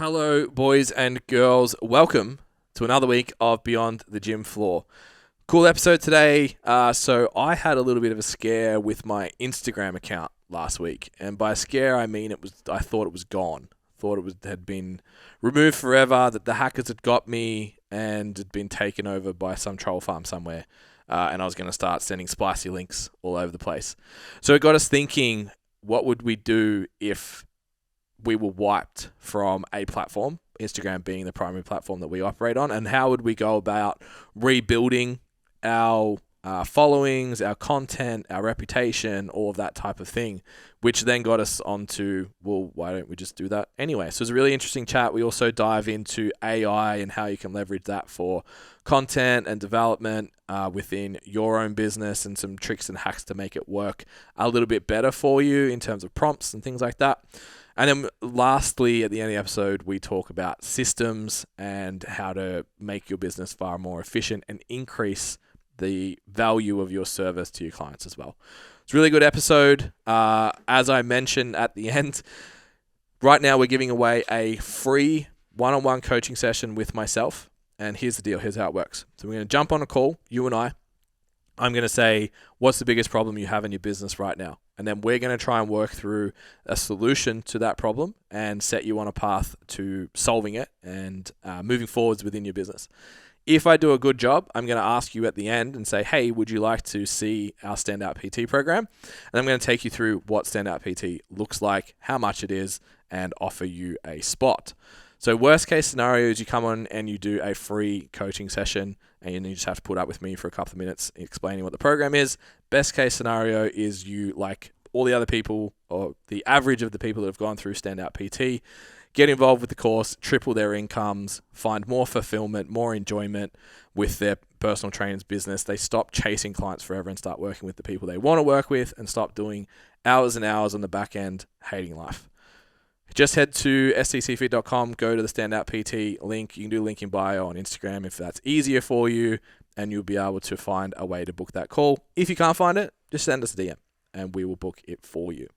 Hello, boys and girls. Welcome to another week of Beyond the Gym Floor. Cool episode today. So I had a little bit of a scare with my Instagram account last week, and by scare I mean I thought it was gone. Had been removed forever. That the hackers had got me and had been taken over by some troll farm somewhere. And I was going to start sending spicy links all over the place. So it got us thinking: what would we do if we were wiped from a platform, Instagram being the primary platform that we operate on, and how would we go about rebuilding our followings, our content, our reputation, all of that type of thing, which then got us onto, well, why don't we just do that anyway? So it's a really interesting chat. We also dive into AI and how you can leverage that for content and development within your own business, and some tricks and hacks to make it work a little bit better for you in terms of prompts and things like that. And then lastly, at the end of the episode, we talk about systems and how to make your business far more efficient and increase the value of your service to your clients as well. It's a really good episode. As I mentioned at the end, right now we're giving away a free one-on-one coaching session with myself. And here's the deal. Here's how it works. So we're going to jump on a call, you and I. I'm going to say, what's the biggest problem you have in your business right now? And then we're going to try and work through a solution to that problem and set you on a path to solving it and moving forwards within your business. If I do a good job, I'm going to ask you at the end and say, hey, would you like to see our Standout PT program? And I'm going to take you through what Standout PT looks like, how much it is, and offer you a spot. So worst case scenario is you come on and you do a free coaching session and you just have to put up with me for a couple of minutes explaining what the program is. Best case scenario is you, like all the other people or the average of the people that have gone through Standout PT, get involved with the course, triple their incomes, find more fulfillment, more enjoyment with their personal trainer's business. They stop chasing clients forever and start working with the people they want to work with and stop doing hours and hours on the back end hating life. Just head to stcfit.com, go to the Standout PT link. You can do link in bio on Instagram if that's easier for you, and you'll be able to find a way to book that call. If you can't find it, just send us a DM and we will book it for you.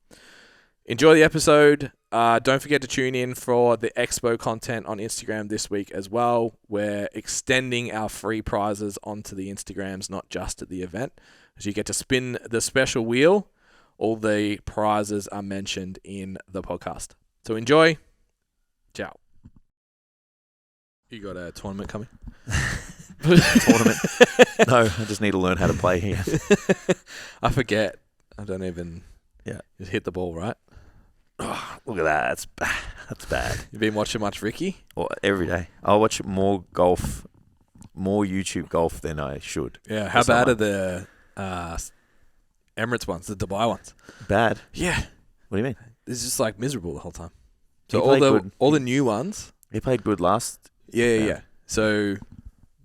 Enjoy the episode. Don't forget to tune in for the expo content on Instagram this week as well. We're extending our free prizes onto the Instagrams, not just at the event. As you get to spin the special wheel, all the prizes are mentioned in the podcast. So enjoy. Ciao. You got a tournament coming? Tournament? No, I just need to learn how to play here. I forget. I don't even just hit the ball right. Oh, look at that. That's bad. You've been watching much Ricky? Well, every day. I watch more golf, more YouTube golf than I should. Yeah. How bad are the Emirates ones, the Dubai ones? Bad? Yeah. What do you mean? It's just like miserable the whole time. So all the new ones. He played good last. Yeah. So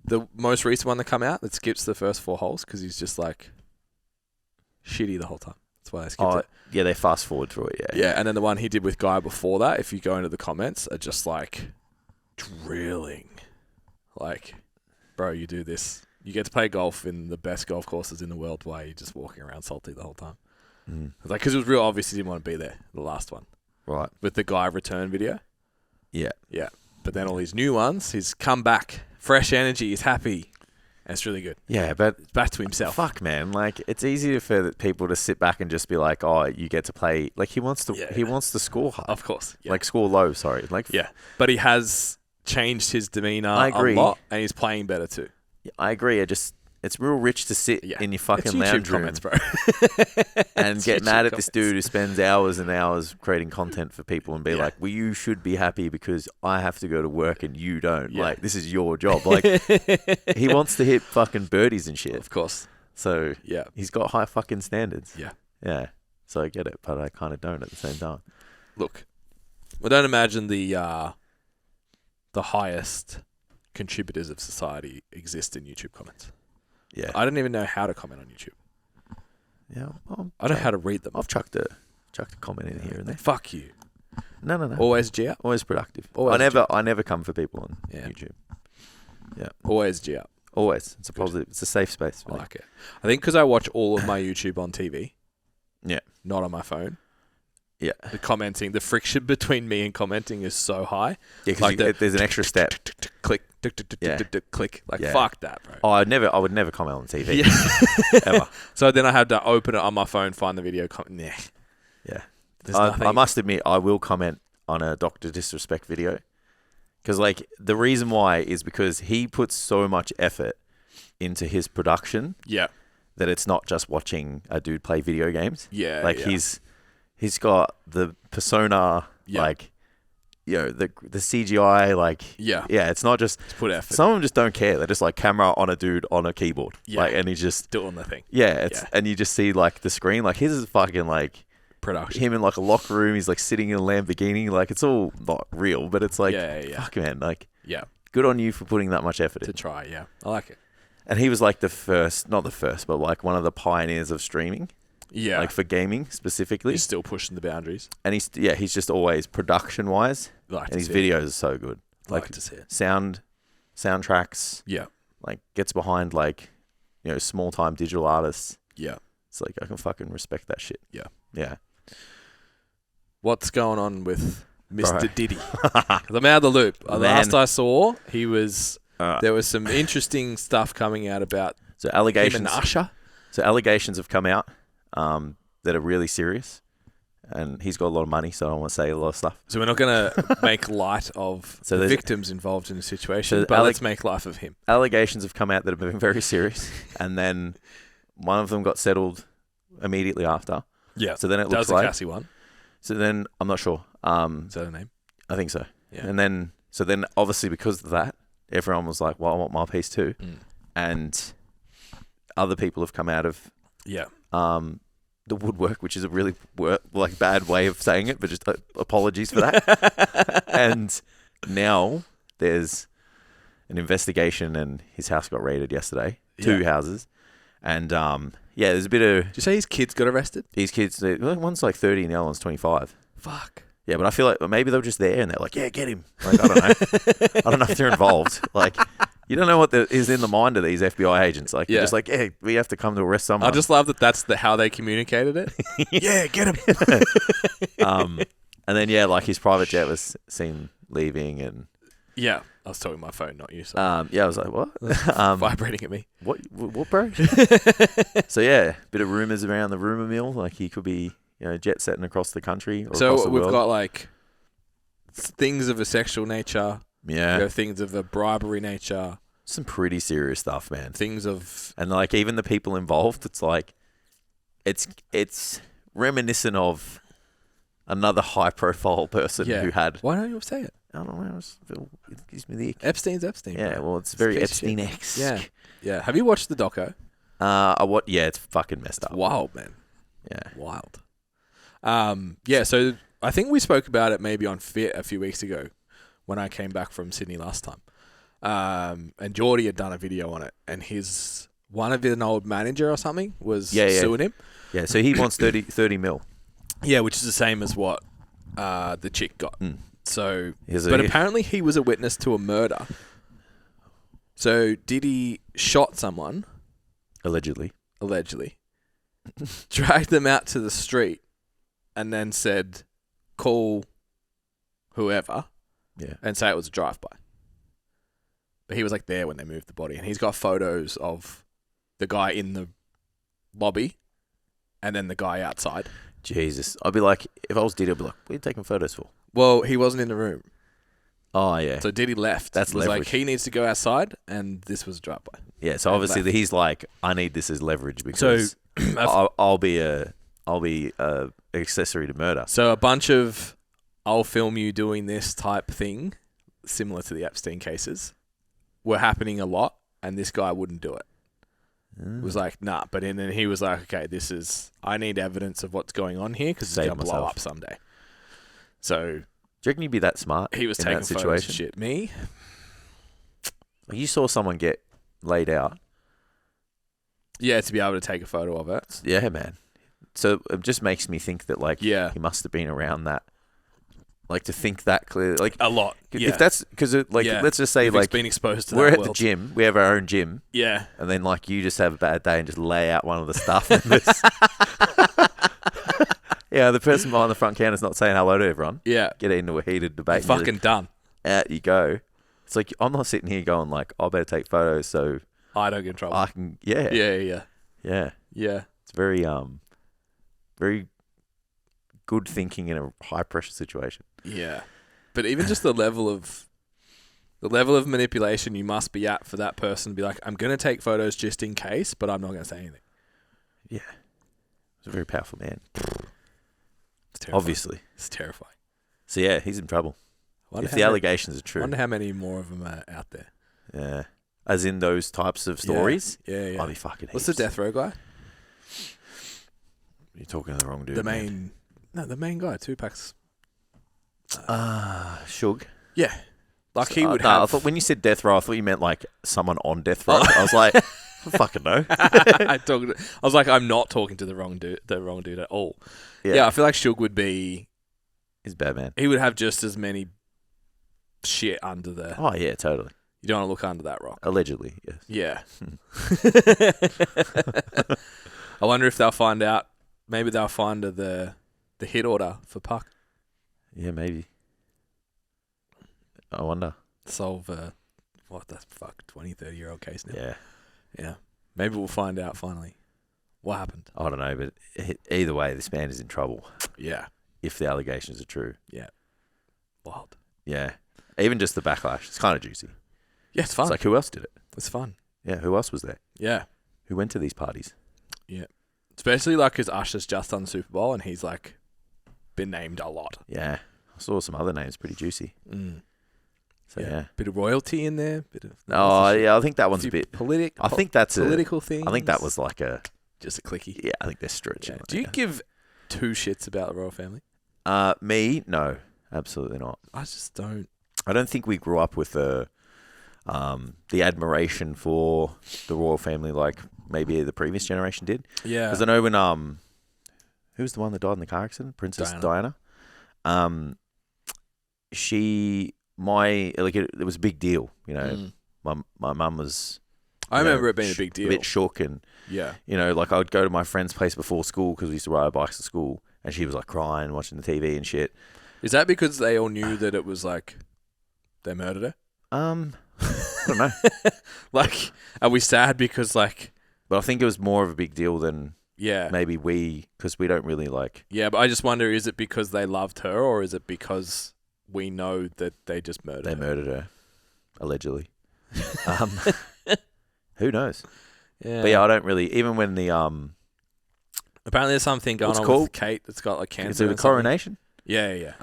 the most recent one that come out that skips the first 4 holes because he's just like shitty the whole time. That's why they skipped it. Yeah, they fast forward through it. Yeah, and then the one he did with Guy before that, if you go into the comments, are just like drilling. Like, bro, you do this. You get to play golf in the best golf courses in the world while you're just walking around salty the whole time. Like, because it was real obvious he didn't want to be there, the last one. Right. With the Guy return video. Yeah. Yeah. But then all these new ones, he's come back, fresh energy, he's happy. And it's really good. Yeah, but it's back to himself. Fuck, man. Like, it's easy for people to sit back and just be like, oh, you get to play. Like, he wants to score high. Of course. Yeah. Like, score low, sorry. Like, yeah. But he has changed his demeanor a lot, and he's playing better too. Yeah, I agree. It's real rich to sit in your fucking lounge room comments, bro. and get mad at this dude who spends hours and hours creating content for people and be like, well, you should be happy because I have to go to work and you don't. Yeah. Like, this is your job. Like, he wants to hit fucking birdies and shit. Of course. So, yeah, he's got high fucking standards. Yeah. Yeah. So I get it, but I kind of don't at the same time. Look, I don't imagine the highest contributors of society exist in YouTube comments. Yeah. I don't even know how to comment on YouTube. Yeah. I don't know how to read them. I've chucked a comment in here and there. Fuck you. No. Always G up. Always productive. Always I never come for people on YouTube. Yeah. Always G up. Always. It's a positive. It's a safe space. I like it. I think because I watch all of my YouTube on TV. Yeah. Not on my phone. Yeah. The friction between me and commenting is so high. Yeah, because there's an extra step. Click, click. Like, fuck that, bro. Oh, I would never comment on TV. Yeah. Ever. So then I had to open it on my phone, find the video. Nah. Yeah. There's nothing. I must admit, I will comment on a Dr. Disrespect video. Because, like, the reason why is because he puts so much effort into his production. Yeah. That it's not just watching a dude play video games. Yeah. Like, he's got the persona, like, you know, the CGI, like, yeah, it's not just put effort. Some of them just don't care. They're just like camera on a dude on a keyboard, like, and he's just doing the thing. Yeah, and you just see like the screen, like his is fucking like production. Him in like a locker room, he's like sitting in a Lamborghini, like it's all not real, but it's like, fuck man, like, good on you for putting that much effort to try. Yeah, I like it. And he was like not the first, but like one of the pioneers of streaming. Yeah, like for gaming specifically. He's still pushing the boundaries. And he's just always production wise. And his videos are so good. Like to see it. Soundtracks. Yeah. Like gets behind like, you know, small time digital artists. Yeah. It's like I can fucking respect that shit. Yeah. Yeah. What's going on with Mr. Diddy? 'Cause I'm out of the loop. The last I saw, he was there was some interesting stuff coming out about allegations. Him and Usher. So allegations have come out. That are really serious, and he's got a lot of money, so I don't want to say a lot of stuff. So we're not going to make light of the victims involved in the situation, but let's make light of him. Allegations have come out that have been very serious, and then one of them got settled immediately after. Yeah. So then it looks like... That was the Cassie one? So then, I'm not sure. Is that her name? I think so. Yeah. And then, obviously because of that, everyone was like, well, I want my piece too. And other people have come out of... Yeah. The woodwork, which is a really bad way of saying it, but just apologies for that. And now there's an investigation, and his house got raided yesterday. 2 houses, and there's a bit of. Did you say his kids got arrested? His kids, one's like 30 and the other one's 25. Fuck. Yeah, but I feel like maybe they were just there and they're like, yeah, get him. Like, I don't know. I don't know if they're involved. Like. You don't know what is in the mind of these FBI agents. Like, you're just like, yeah, we have to come to arrest someone. I just love that that's how they communicated it. Yeah, get him. And then, like his private jet was seen leaving and... Yeah, I was talking my phone, not you. So. I was like, what? Vibrating at me. What, bro? So, bit of rumors around the rumor mill. Like, he could be, jet setting across the country or across the world. So, we've got, like, things of a sexual nature... Yeah. There are things of a bribery nature. Some pretty serious stuff, man. Things of... And, like, even the people involved, it's like... It's reminiscent of another high-profile person who had... Why don't you say it? I don't know. It gives me the... Epstein's Epstein. Yeah, bro. well, it's very Epstein-esque. Yeah. Yeah. Have you watched the doco? Yeah, it's fucking messed up. It's wild, man. Yeah. Wild. So I think we spoke about it maybe on Fit a few weeks ago. When I came back from Sydney last time. And Geordie had done a video on it, and one of an old manager or something was suing him. Yeah, so he wants 30 mil. Yeah, which is the same as what the chick got. So, but apparently he was a witness to a murder. So Diddy shot someone. Allegedly. Dragged them out to the street and then said, call whoever. Yeah. And say it was a drive-by. But he was like there when they moved the body. And he's got photos of the guy in the lobby and then the guy outside. Jesus. I'd be like, if I was Diddy, I'd be like, what are you taking photos for? Well, he wasn't in the room. Oh, yeah. So Diddy left. That's leverage. Like, he needs to go outside and this was a drive-by. Yeah, so obviously he's like, I need this as leverage because I'll be a accessory to murder. So a bunch of... I'll film you doing this type thing, similar to the Epstein cases, were happening a lot, and this guy wouldn't do it. It was like, nah. But then he was like, okay, I need evidence of what's going on here because it's going to blow up someday. So... Do you reckon you'd be that smart he was in taking that situation? Shit. Me? You saw someone get laid out. Yeah, to be able to take a photo of it. Yeah, man. So it just makes me think that, like, he must have been around that. Like, to think that clearly, like a lot. If that's because, let's just say, if like, it's been exposed to we're that at the gym, we have our own gym, and then like you just have a bad day and just lay out one of the stuff members, Yeah, the person behind the front counter's not saying hello to everyone. Yeah. Get into a heated debate. You're fucking done. Out you go. It's like, I'm not sitting here going like, I better take photos so I don't get in trouble. I can, yeah. Yeah. It's very, very good thinking in a high pressure situation. Yeah. But even just the level of manipulation you must be at for that person to be like, I'm going to take photos just in case, but I'm not going to say anything. Yeah. He's a very powerful man. It's terrifying. Obviously. It's terrifying. So yeah, he's in trouble. If the allegations are true. I wonder how many more of them are out there. Yeah. As in those types of stories? Yeah. I'll be fucking heaps. What's the death row guy? You're talking to the wrong dude. The main guy, Tupac's. Suge. Yeah. Like he would have. I thought when you said death row, I thought you meant like someone on death row. I was like, I fucking know. I was like, I'm not talking to the wrong dude at all. Yeah, I feel like Suge would be. He's a bad man. He would have just as many shit under there. Oh yeah, totally. You don't want to look under that rock. Allegedly, yes. Yeah. I wonder if they'll find out. Maybe they'll find the hit order for Puck. Yeah, maybe. I wonder. Solve what the fuck 20, 30-year-old case now. Yeah. Yeah. Maybe we'll find out finally what happened. I don't know, but either way, this man is in trouble. Yeah. If the allegations are true. Yeah. Wild. Yeah. Even just the backlash. It's kind of juicy. Yeah, it's fun. It's like, who else did it? It's fun. Yeah, who else was there? Yeah. Who went to these parties? Yeah. Especially like because Usher's just done the Super Bowl and he's like been named a lot. Yeah. I saw some other names pretty juicy. So yeah. Bit of royalty in there. I think that one's a bit political. I think that's political thing. I think that was like just a clicky. Yeah, I think they're stretching. Yeah. Do you give two shits about the royal family? Me, no, absolutely not. I just don't. I don't think we grew up with the admiration for the royal family like maybe the previous generation did. Yeah, because I know when who was the one that died in the car accident? Princess Diana. It was a big deal. You know, my mum was. I remember it being a big deal. A bit shook and like I would go to my friend's place before school because we used to ride our bikes to school, and she was like crying, watching the TV and shit. Is that because they all knew that it was like they murdered her? I don't know. Like, are we sad because like? But I think it was more of a big deal than maybe because we don't really like. Yeah, but I just wonder: is it because they loved her, or is it because we know that they just murdered her? They murdered her, allegedly. Who knows? Yeah. But yeah, I don't really. Even when the apparently there's something going on with Kate that's got like cancer. Is it a coronation? Yeah.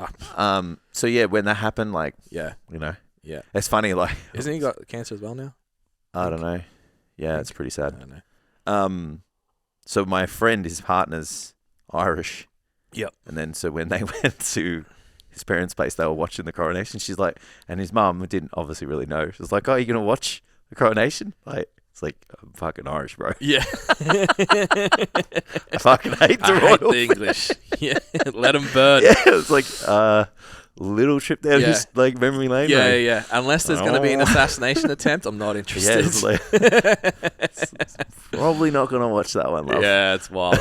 So yeah, when that happened, like, you know, it's funny. Like, isn't he got cancer as well now? I don't know. Yeah, it's pretty sad. I don't know. So my friend, his partner's Irish. Yep. And then so when they went to his parents' place, they were watching the coronation. She's like, and his mum didn't obviously really know. She was like, "Oh, you gonna watch the coronation?" Like, it's like, I'm fucking Irish, bro. Yeah. I fucking hate the royal the English. Yeah. Let them burn. Yeah, it's like little trip down just like memory lane. Yeah. Unless there's going to be an assassination attempt, I'm not interested. Yeah, it's probably not going to watch that one, love. Yeah, it's wild.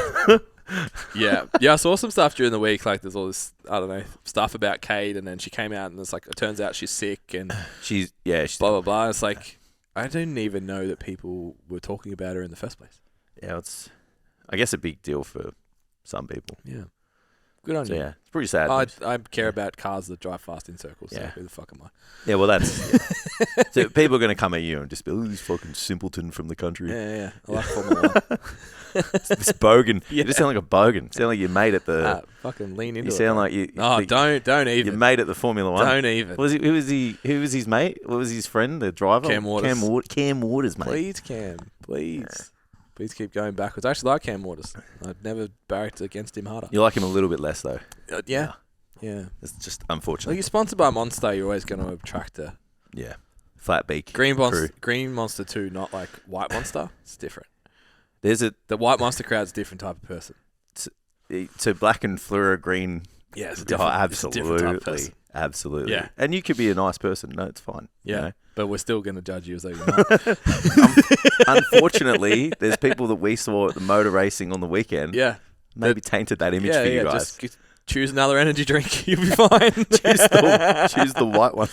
Yeah, I saw some stuff during the week. Like, there's all this, I don't know, stuff about Kate, and then she came out, and it's like, it turns out she's sick, and she's blah blah blah. It's like, I didn't even know that people were talking about her in the first place. Yeah, it's, I guess, a big deal for some people. Yeah, good on you. Yeah, it's pretty sad. I care about cars that drive fast in circles. Yeah, so who the fuck am I? Yeah, well, that's so people are going to come at you and just be, "Oh, this fucking simpleton from the country." Yeah. I like Formula 1. This bogan. You just sound like a bogan. You sound like your mate at the. Fucking lean into it. You sound like you. Oh, don't even. Your mate at the Formula 1. Don't even. Who was his mate? What was his friend? The driver. Cam Waters. Cam Waters, mate. Please, Cam. Please. Please keep going backwards. I actually like Cam Waters. I'd never barracked against him harder. You like him a little bit less though. Yeah. It's just unfortunate. Like, you're sponsored by Monster. You're always going to attract a flat beak. Green Monster too, not like White Monster. It's different. The White Monster crowd's a different type of person. So black and fluoro green. Yeah, it's a different, absolutely, it's a different type of person. Absolutely. Yeah, and you could be a nice person. No, it's fine. Yeah, you know? But we're still going to judge you as though you're not. Unfortunately, there's people that we saw at the motor racing on the weekend. Yeah, maybe tainted that image for you guys. Just choose another energy drink. You'll be fine. choose the white one.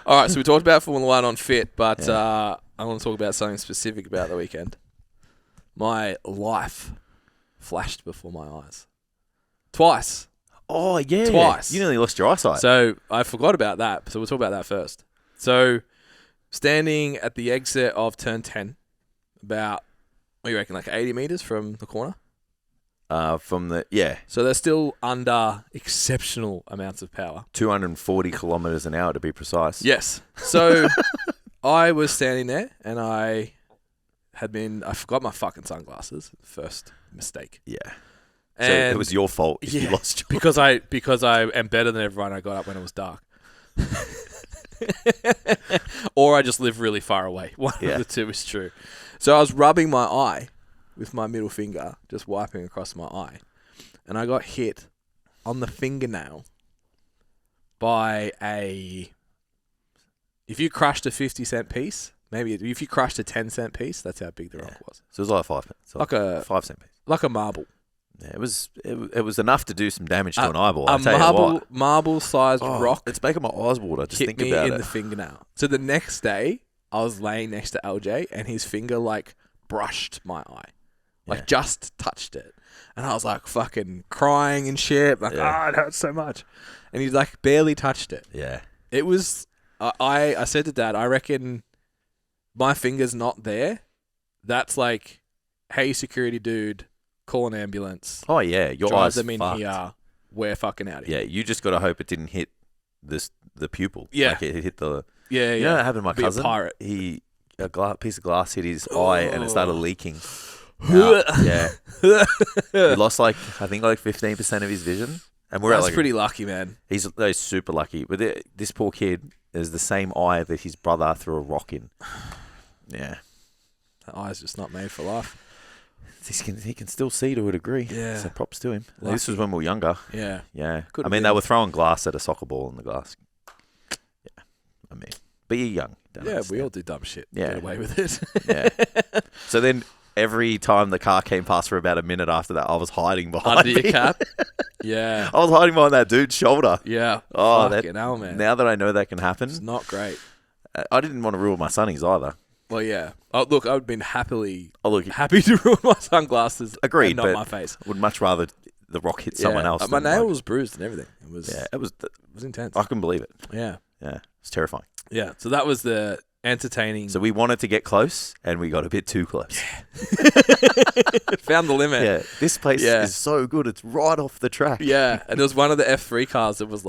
All right, so we talked about Formula 1 on Fit, but I want to talk about something specific about the weekend. My life flashed before my eyes. Twice. Oh, yeah. Twice. You nearly lost your eyesight. So I forgot about that, so we'll talk about that first. So standing at the exit of turn 10, about, what do you reckon, like 80 metres from the corner? So they're still under exceptional amounts of power. 240 kilometres an hour to be precise. Yes. So I was standing there and I forgot my fucking sunglasses. First mistake. Yeah. And so it was your fault if you lost your... because I am better than everyone. I got up when it was dark. Or I just live really far away. One of the two is true. So I was rubbing my eye with my middle finger, just wiping across my eye. And I got hit on the fingernail by if you crushed a 50-cent piece, maybe if you crushed a 10-cent piece, that's how big the rock was. So it was like 5 cents. Like a 5-cent piece. Like a marble. Yeah, it was enough to do some damage to an eyeball. I'll tell you what. Marble-sized rock. It's making my eyes water. Just hit think me about in it. the fingernail. So the next day, I was laying next to LJ, and his finger brushed my eye, just touched it, and I was fucking crying and shit. It hurts so much, and he's barely touched it. Yeah, it was. I said to Dad, I reckon my finger's not there. That's hey, security dude, call an ambulance. Oh yeah, your drive eyes them in fucked. here. We're fucking out of here. Yeah, you just got to hope it didn't hit the pupil. Yeah, it hit the. Yeah, You know what happened to my cousin? A pirate. A piece of glass hit his eye and it started leaking. Yeah, he lost I think 15% of his vision. And we're That's pretty lucky, man. He's super lucky. But this poor kid is the same eye that his brother threw a rock in. Yeah, that eye's just not made for life. He can still see to a degree. Yeah. So props to him. This was when we were younger. Yeah. Yeah. They were throwing glass at a soccer ball in the glass. Yeah. But you're young. We all do dumb shit. Yeah. Get away with it. Yeah. So then every time the car came past for about a minute after that, I was hiding behind under your cap. Yeah. I was hiding behind that dude's shoulder. Yeah. Oh, fucking hell, man. Now that I know that can happen. It's not great. I didn't want to ruin my sunnies either. Well, yeah. Oh, look, I would have been happy happy to ruin my sunglasses. Agreed, and not my face. Would much rather the rock hit someone else. My nail was bruised and everything. It was intense. I couldn't believe it. Yeah. Yeah. It's terrifying. Yeah. So that was the entertaining. So we wanted to get close and we got a bit too close. Yeah. Found the limit. Yeah. This place is so good. It's right off the track. Yeah. And there was one of the F3 cars that was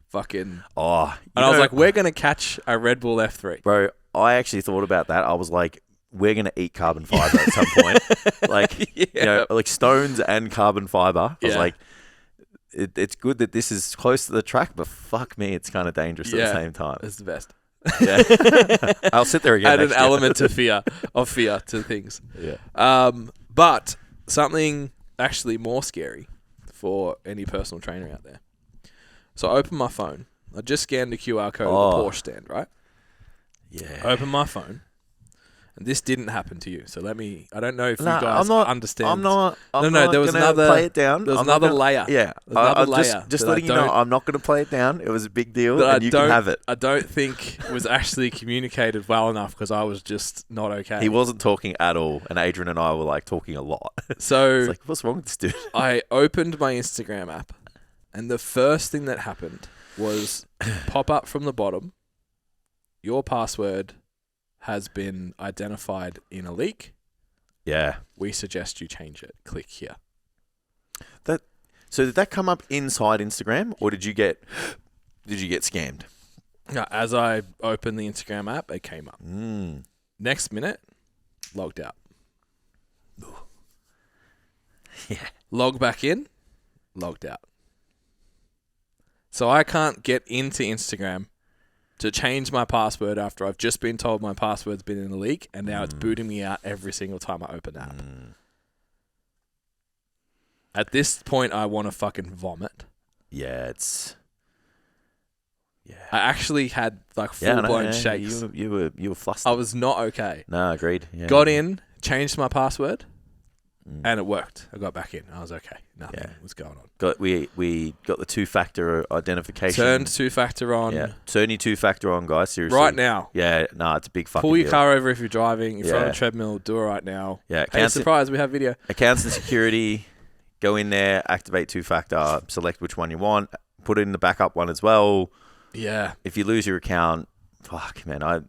fucking. Oh. And I was we're going to catch a Red Bull F3. Bro, I actually thought about that. I was like, we're going to eat carbon fiber at some point. Stones and carbon fiber. I was like, it's good that this is close to the track, but fuck me, it's kind of dangerous at the same time. It's the best. Yeah. I'll sit there again. Add an element to fear to things. Yeah. But something actually more scary for any personal trainer out there. So I open my phone. I just scanned the QR code of the Porsche stand, right? Yeah. Open my phone. And this didn't happen to you. So I don't know if you guys understand. I'm not there was another play it down. There was another layer. Yeah. Just letting you know, I'm not going to play it down. It was a big deal and you can have it. I don't think it was actually communicated well enough because I was just not okay. He wasn't talking at all. And Adrian and I were talking a lot. So it's what's wrong with this dude? I opened my Instagram app and the first thing that happened was pop up from the bottom. Your password has been identified in a leak. Yeah. We suggest you change it. Click here. So did that come up inside Instagram or did you get scammed? No, as I opened the Instagram app, it came up. Next minute, logged out. Yeah. Log back in, logged out. So I can't get into Instagram to change my password after I've just been told my password's been in a leak and now it's booting me out every single time I open the app. At this point, I want to fucking vomit. Yeah, I actually had full-blown shakes. You were flustered. I was not okay. No, agreed. Yeah. Got in, changed my password, and it worked. I got back in. I was okay. Nothing was going on. We got the 2-factor identification. Turned 2-factor on. Yeah. Turn your 2-factor on, guys. Seriously. Right now. Yeah. No, it's a big fucking Pull your deal. car over if you're driving. If you're on a treadmill, do it right now. Yeah. Hey, surprise, we have video. Accounts and security. Go in there, activate 2-factor, select which one you want, put it in the backup one as well. Yeah. If you lose your account, fuck, man. I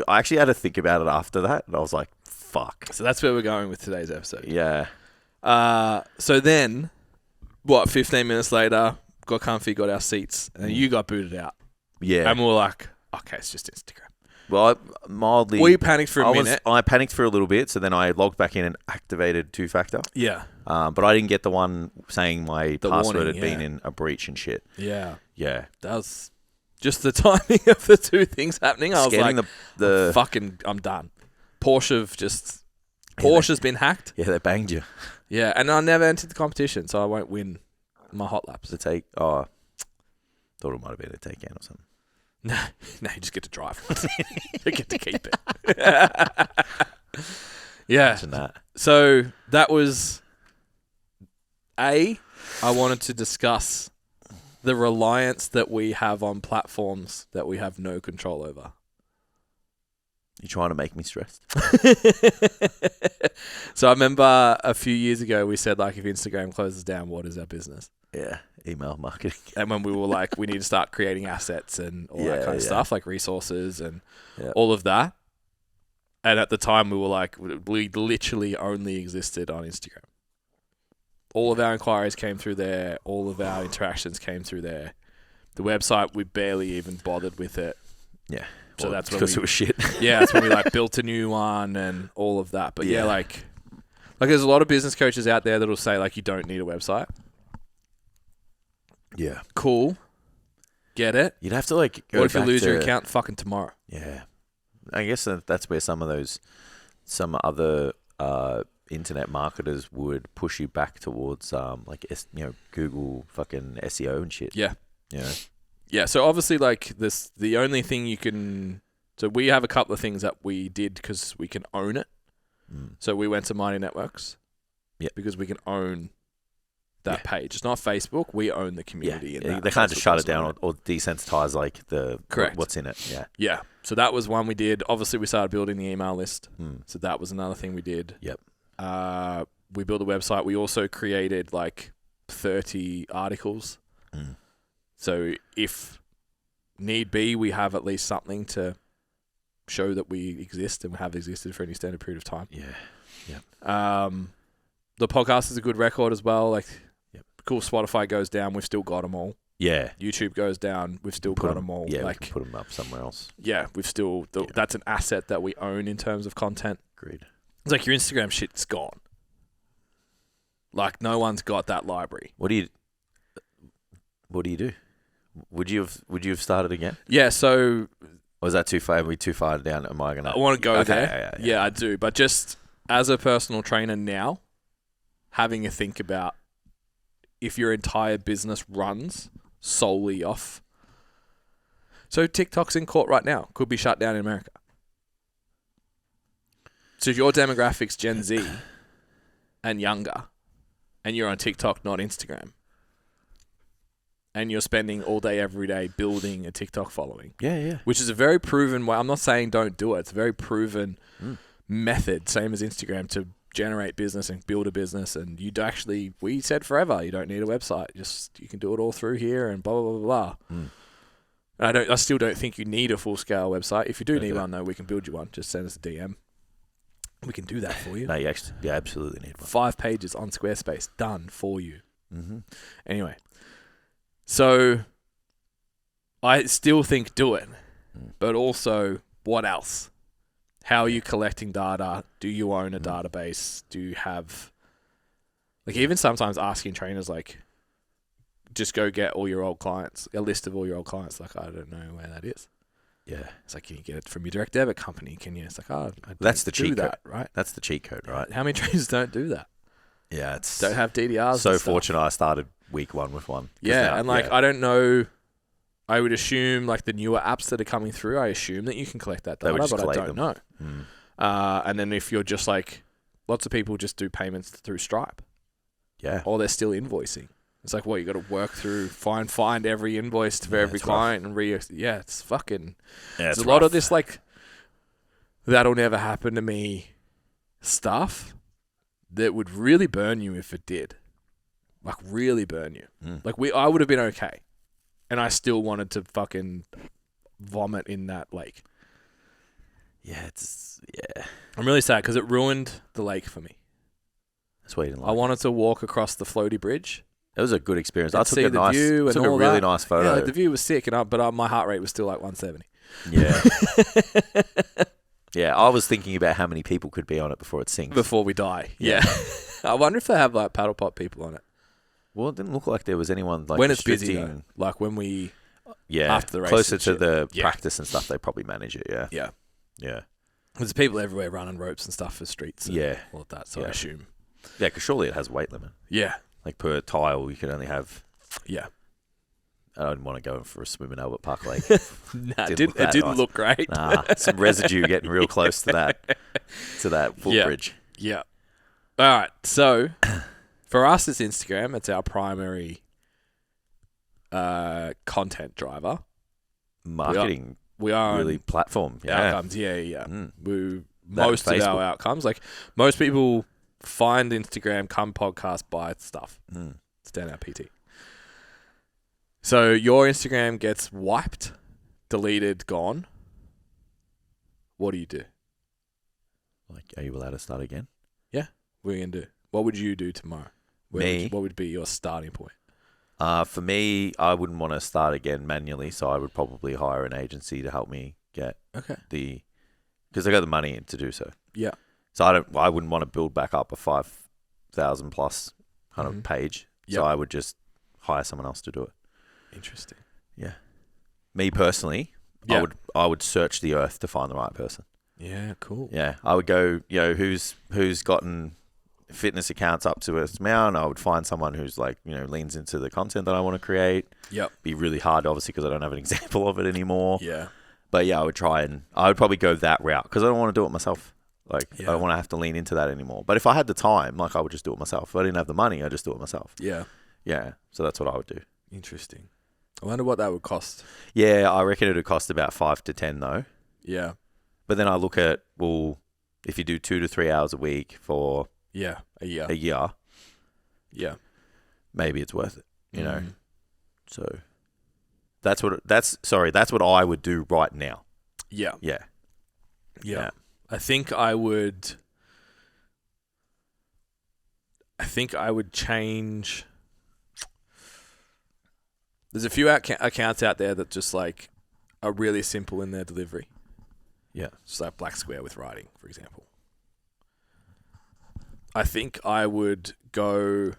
actually had to think about it after that, and I was like, fuck. So that's where we're going with today's episode. Yeah. So then, 15 minutes later, got comfy, got our seats, and you got booted out. Yeah. And we were like, okay, it's just Instagram. Well, mildly... We panicked for a minute. I panicked for a little bit, so then I logged back in and activated 2-factor. Yeah. But I didn't get the one saying my password had been in a breach and shit. Yeah. Yeah. That was just the timing of the two things happening. I was Scanning like, I'm done. Porsche's been hacked. Yeah, they banged you. Yeah, and I never entered the competition, so I won't win my hot laps. Thought it might have been a takedown or something. No, you just get to drive. You get to keep it. Yeah. Imagine that. So that was I wanted to discuss the reliance that we have on platforms that we have no control over. You're trying to make me stressed. So I remember a few years ago we said, like, if Instagram closes down, what is our business? Yeah, email marketing. And when we were like, we need to start creating assets and all that kind of stuff, like resources and all of that. And at the time we were like, we literally only existed on Instagram. All of our inquiries came through there. All of our interactions came through there. The website, we barely even bothered with it. Yeah. So that's when because it was shit. Yeah, that's when we like built a new one and all of that. But yeah, like there's a lot of business coaches out there that'll say like you don't need a website. Yeah. Cool. Get it. You'd have to like go What if you back lose to, your account fucking tomorrow? Yeah. I guess that's where some other internet marketers would push you back towards Google fucking SEO and shit. Yeah. You know? Yeah, so obviously, like, the only thing you can... So we have a couple of things that we did because we can own it. So we went to Mighty Networks because we can own that page. It's not Facebook. We own the community. Yeah. They can't just shut it down or desensitize, like, what's in it. Yeah. Yeah. So that was one we did. Obviously, we started building the email list. So that was another thing we did. Yep. We built a website. We also created, like, 30 articles. So if need be, we have at least something to show that we exist and have existed for an extended period of time. Yeah. The podcast is a good record as well. Like, cool, Spotify goes down, we've still got them all. Yeah. YouTube goes down, we've still got them all. Yeah, like, we can put them up somewhere else. Yeah, we've still... That's an asset that we own in terms of content. Agreed. It's like your Instagram shit's gone. Like, no one's got that library. What do you do? Would you have started again? Yeah, so... Or is that too far? Are we too far down? Am I going to... I want to go there. Yeah, I do. But just as a personal trainer now, having a think about if your entire business runs solely off... So TikTok's in court right now. Could be shut down in America. So if your demographic's Gen Z and younger, and you're on TikTok, not Instagram... and you're spending all day, every day building a TikTok following. Yeah. Which is a very proven way. I'm not saying don't do it. It's a very proven method, same as Instagram, to generate business and build a business. And we said forever, you don't need a website. You can do it all through here and blah, blah, blah, blah. I still don't think you need a full-scale website. If you do need one, though, we can build you one. Just send us a DM. We can do that for you. No, you absolutely need one. 5 pages on Squarespace, done for you. Anyway. So, I still think do it, but also, what else? How are you collecting data? Do you own a database? Do you have, like, even sometimes asking trainers, like, just go get all your old clients, a list of all your old clients. Like, I don't know where that is. Yeah. It's like, can you get it from your direct debit company? Can you? It's like, that's the cheat code, right? That's the cheat code, right? How many trainers don't do that? Yeah, it's don't have DDRs. So fortunate I started week 1 with one. Yeah, and I don't know. I would assume like the newer apps that are coming through, I assume that you can collect that data, but I don't know. And then if you're just like, lots of people just do payments through Stripe. Yeah. Or they're still invoicing. It's like, you got to work through, find every invoice for every client and it's fucking. There's a lot of this like, that'll never happen to me stuff that would really burn you if it did. Like really burn you. Like I would have been okay. And I still wanted to fucking vomit in that lake. Yeah, I'm really sad because it ruined the lake for me. That's why you didn't like I wanted to walk across the floaty bridge. It was a good experience. I took a really nice photo. Yeah, like the view was sick, but my heart rate was still like 170. Yeah. Yeah, I was thinking about how many people could be on it before it sinks. Before we die. Yeah. I wonder if they have like paddle pop people on it. Well, it didn't look like there was anyone like when it's busy, though. Like when we after the race, closer to the practice and stuff, they probably manage it. Yeah. Yeah. There's people everywhere running ropes and stuff for streets. And all of that. So I assume. Yeah, because surely it has a weight limit. Yeah. Like per tile, you can only have. Yeah. I don't want to go for a swim in Albert Park Lake. It didn't look great. Nah, some residue getting real close to that footbridge. Yeah. All right. So for us, it's Instagram. It's our primary content driver. Marketing. We are really platform. Outcomes. Yeah. Most of our outcomes. Like most people find Instagram, come podcast, buy stuff. Stand out PT. So your Instagram gets wiped, deleted, gone. What do you do? Like, are you allowed to start again? Yeah. What are you going to do? What would you do tomorrow? What would be your starting point? For me, I wouldn't want to start again manually, so I would probably hire an agency to help me get because I got the money to do so. Yeah. So I wouldn't want to build back up a 5,000 plus kind of page. So I would just hire someone else to do it. Interesting. Yeah. Me personally, I would search the earth to find the right person. Yeah, cool. Yeah, I would go, who's gotten fitness accounts up to a amount. I would find someone who's like, leans into the content that I want to create. Yep. Be really hard, obviously, because I don't have an example of it anymore. Yeah. But I would I would probably go that route because I don't want to do it myself. Like, I don't want to have to lean into that anymore. But if I had the time, I would just do it myself. If I didn't have the money, I'd just do it myself. Yeah. Yeah. So that's what I would do. Interesting. I wonder what that would cost. Yeah, I reckon it would cost about 5 to 10 though. Yeah. But then I look at, if you do 2 to 3 hours a week for a year. Yeah. Maybe it's worth it, So that's what I would do right now. Yeah. Yeah. Yeah. I think I would change. There's a few accounts out there that just like are really simple in their delivery. Yeah. Just like Black Square with writing, for example. I think I would go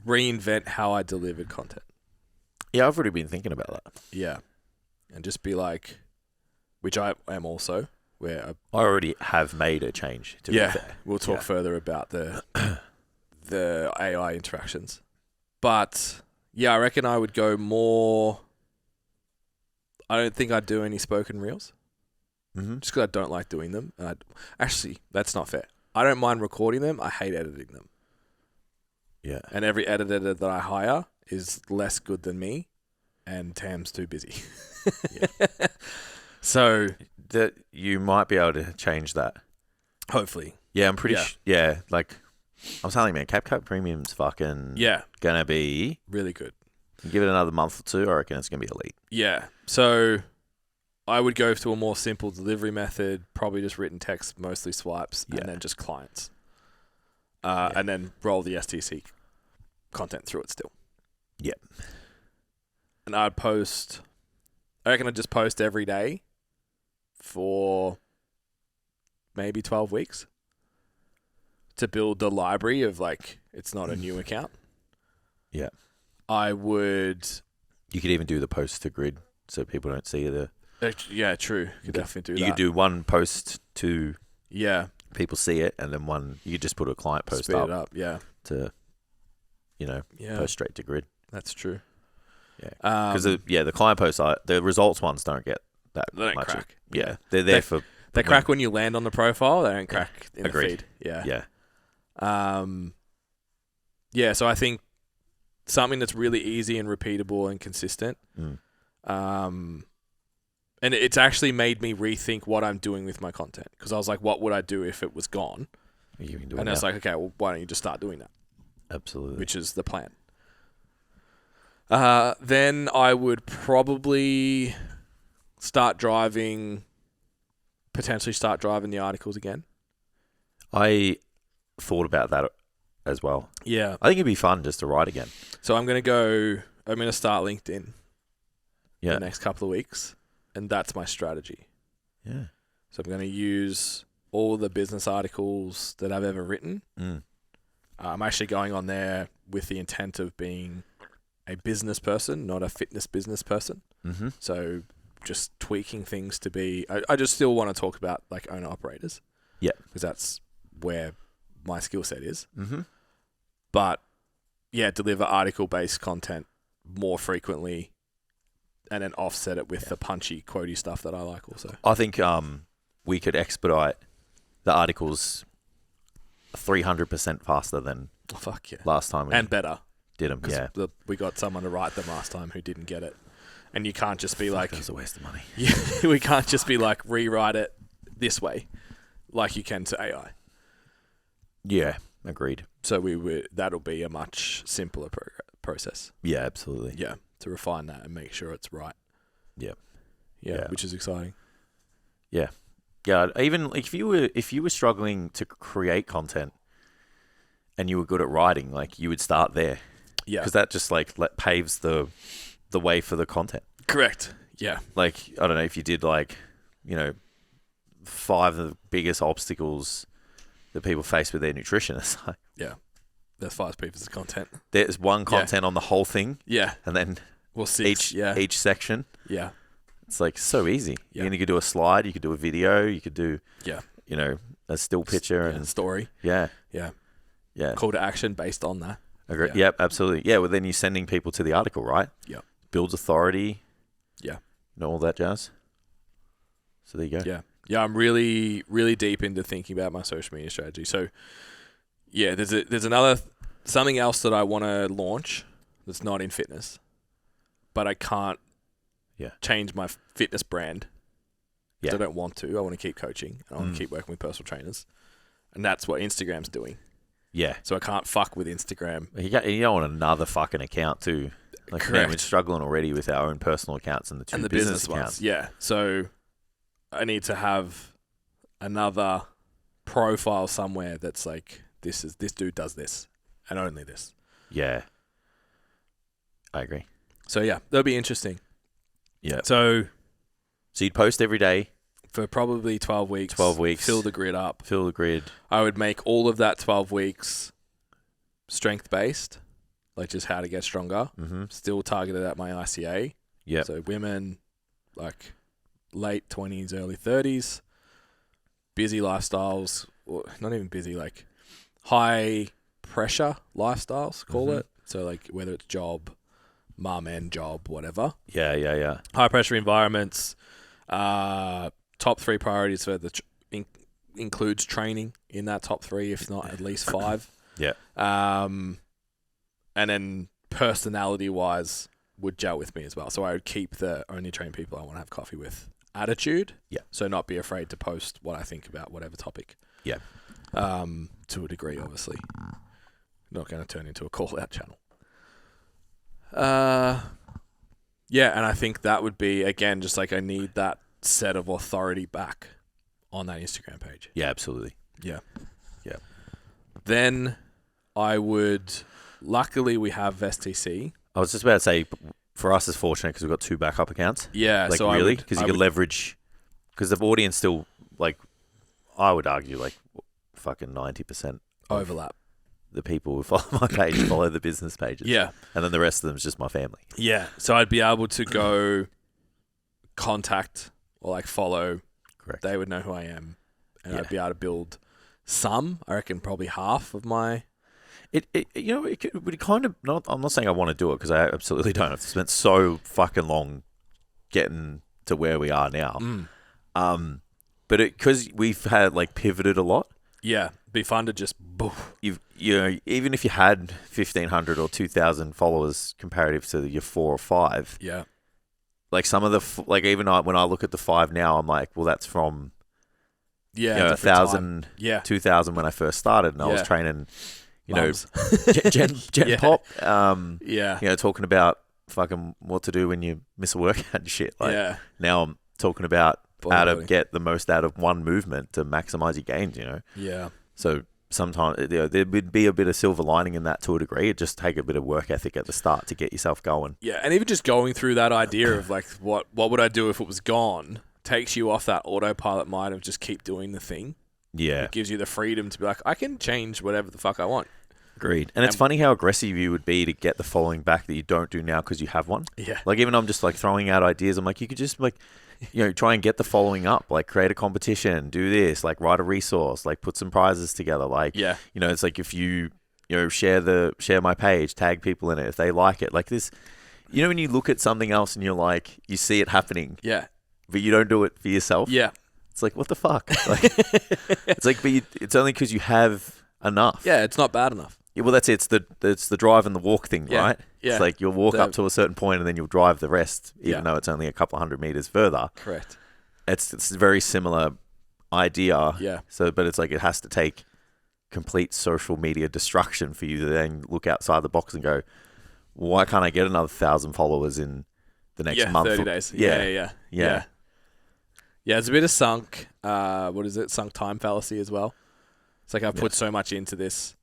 reinvent how I delivered content. Yeah, I've already been thinking about that. Yeah. And just be like, which I am also, where I already have made a change. To be fair. We'll talk further about the AI interactions. But yeah, I reckon I would go more. I don't think I'd do any spoken reels. Mm-hmm. Just because I don't like doing them. Actually, that's not fair. I don't mind recording them. I hate editing them. Yeah. And every editor that I hire is less good than me, and Tam's too busy. Yeah. So that you might be able to change that. Hopefully. Yeah, I'm pretty like I'm telling you, man, CapCut Premium's fucking gonna be really good. Give it another month or two, I reckon it's gonna be elite. Yeah. So I would go to a more simple delivery method, probably just written text, mostly swipes, and then just clients. And then roll the STC content through it still. Yep. And I reckon I'd just post every day for maybe 12 weeks to build the library of like, it's not a new account. Yeah. You could even do the post to grid so people don't see the... Yeah, true. You could definitely do that. You could do one post to... Yeah. People see it, and then you could just put a client post Speed it up, yeah. To, post straight to grid. That's true. Yeah. Because the client posts, the results ones don't get that they don't much. crack. Yeah. They're there for They crack when you land on the profile. They don't crack in Agreed. the feed. Yeah. Yeah. Yeah, so I think something that's really easy and repeatable and consistent. And it's actually made me rethink what I'm doing with my content. Because I was like, what would I do if it was gone? You can do it And now. it's like, okay, well, why don't you just start doing that? Absolutely. Which is the plan. Then I would probably potentially start driving the articles again. I thought about that as well. Yeah. I think it'd be fun just to write again. So I'm going to start LinkedIn Yeah. the next couple of weeks. And that's my strategy. Yeah. So I'm going to use all the business articles that I've ever written. I'm actually going on there with the intent of being a business person, not a fitness business person. Mm-hmm. So just tweaking things to be... I just still want to talk about like owner-operators. Yeah. Because that's where my skill set is. Mm-hmm. But yeah, deliver article-based content more frequently and then offset it with the punchy, quotey stuff that I like also. I think we could expedite the articles 300% faster than last time we and better. did them. Yeah. We got someone to write them last time who didn't get it. And you can't just be like... That was a waste of money. Yeah, we can't just be like, rewrite it this way like you can to AI. Yeah, agreed. So that'll be a much simpler process. Yeah, absolutely. Yeah, to refine that and make sure it's right. Yeah. Yeah, which is exciting. Yeah. Yeah, even like if you were struggling to create content and you were good at writing, like you would start there. Yeah. Because that just like paves the way for the content. Correct. Yeah. Like, I don't know, if you did like, 5 of the biggest obstacles that people face with their nutrition, it's like... Yeah. There's 5 pieces of content. There's one content on the whole thing. Yeah. And then each section. Yeah. It's like so easy. Yeah. You could do a slide, you could do a video, you could do, yeah, a still picture and story. Yeah. Yeah. Yeah. Call to action based on that. Agree. Yeah. Yep, absolutely. Yeah, well then you're sending people to the article, right? Yeah. Builds authority. Yeah. All that jazz. So there you go. Yeah. Yeah, I'm really, really deep into thinking about my social media strategy. So yeah, there's another something else that I want to launch that's not in fitness, but I can't change my fitness brand. Yeah. I don't want to. I want to keep coaching. And I want to keep working with personal trainers. And that's what Instagram's doing. Yeah. So I can't fuck with Instagram. You don't want another fucking account too. Like, correct. Man, we're struggling already with our own personal accounts and the business accounts. Ones. Yeah. So I need to have another profile somewhere that's like, this dude does this and only this. Yeah. I agree. So yeah, that'll be interesting. Yeah. So you'd post every day for probably 12 weeks. 12 weeks. Fill the grid up. Fill the grid. I would make all of that 12 weeks strength based, like just how to get stronger. Mm-hmm. Still targeted at my ICA. Yeah. So women, like late 20s, early 30s, busy lifestyles, or not even busy, like high pressure lifestyles, call it. So like whether it's job, mum and job, whatever. Yeah. High pressure environments. Top 3 priorities for the includes training in that top 3, if not at least 5. Yeah. And then personality wise would gel with me as well. So I would keep the only train people I want to have coffee with attitude. Yeah. So not be afraid to post what I think about whatever topic. Yeah. To a degree, obviously. Not going to turn into a call out channel. Yeah, and I think that would be, again, just like I need that set of authority back on that Instagram page. Yeah, absolutely. Yeah. Yeah. Then I would, luckily we have STC. I was just about to say, for us it's fortunate because we've got 2 backup accounts. Yeah. Like so really? Because you could leverage, because the audience still, like, I would argue like fucking 90% overlap. The people who follow my page follow the business pages. Yeah. And then the rest of them is just my family. Yeah. So I'd be able to go contact or like follow. Correct. They would know who I am. And I'd be able to build some, I reckon probably half of my... It would kind of... I'm not saying I want to do it because I absolutely don't. I've spent so fucking long getting to where we are now. But because we've had like pivoted a lot. Yeah, be fun to just boof. You know, even if you had 1,500 or 2,000 followers comparative to your 4 or 5. Yeah. Like some of the like even when I look at the 5 now, I'm like, well, that's from 1,000, 2,000 when I first started, and I was training, Mums. Gen Pop. You know, talking about fucking what to do when you miss a workout and shit. Like now I'm talking about how to get the most out of one movement to maximize your gains. You know. Yeah. So sometimes there would be a bit of silver lining in that to a degree. It just take a bit of work ethic at the start to get yourself going. Yeah, and even just going through that idea of like, what would I do if it was gone, takes you off that autopilot mind of just keep doing the thing. Yeah. It gives you the freedom to be like, I can change whatever the fuck I want. Agreed. And it's funny how aggressive you would be to get the following back that you don't do now because you have one. Yeah. Like even I'm just like throwing out ideas. I'm like, you could just like, you know, try and get the following up, like create a competition, do this, like write a resource, like put some prizes together. Like, you know, it's like if you know, share my page, tag people in it, if they like it, like this, you know, when you look at something else and you're like, you see it happening. Yeah. But you don't do it for yourself. Yeah. It's like, what the fuck? Like, it's like, but it's only because you have enough. Yeah. It's not bad enough. Yeah, well, that's it. It's the drive and the walk thing, right? Yeah. It's like you'll walk up to a certain point and then you'll drive the rest, even though it's only a couple hundred meters further. Correct. It's a very similar idea. Yeah. So, but it's like it has to take complete social media destruction for you to then look outside the box and go, why can't I get another 1,000 followers in the next month? 30 days. Yeah. Yeah, it's a bit of sunk. What is it? Sunk time fallacy as well. It's like I've put so much into this.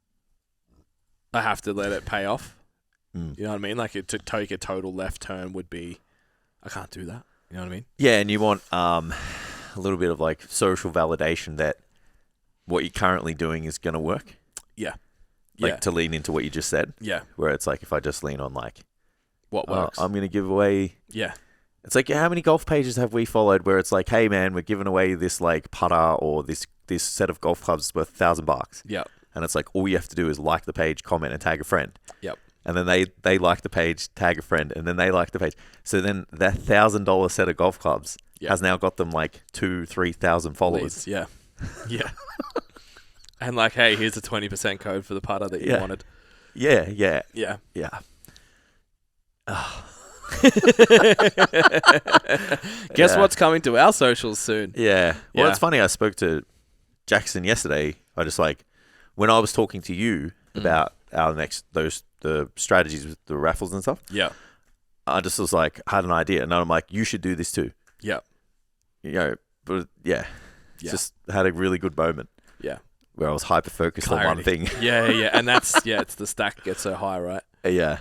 I have to let it pay off. You know what I mean? Like to take a total left turn would be, I can't do that. You know what I mean? Yeah, and you want a little bit of like social validation that what you're currently doing is going to work. Yeah. Like to lean into what you just said. Yeah. Where it's like if I just lean on like what works, I'm going to give away. Yeah. It's like how many golf pages have we followed where it's like, hey man, we're giving away this like putter or this set of golf clubs worth $1,000. Yeah. And it's like all you have to do is like the page, comment, and tag a friend. Yep. And then they like the page, tag a friend, and then they like the page. So then that $1,000 set of golf clubs has now got them like 2,000-3,000 followers. Leads. Yeah. Yeah. And like, hey, here's a 20% code for the putter that you wanted. Yeah. Guess what's coming to our socials soon? Yeah. Well, it's funny. I spoke to Jackson yesterday. I just like, when I was talking to you about the strategies with the raffles and stuff. Yeah. I just was like, had an idea. And I'm like, you should do this too. Yeah. You know, but just had a really good moment. Yeah. Where I was hyper-focused on one thing. Yeah. And that's, it's the stack gets so high, right? Yeah.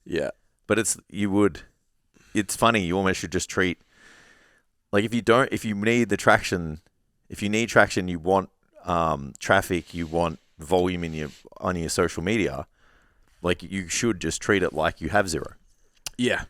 Yeah. But it's funny. You almost should just treat, like if you need traction, you want traffic, you want volume on your social media, like you should just treat it like you have zero. Yeah.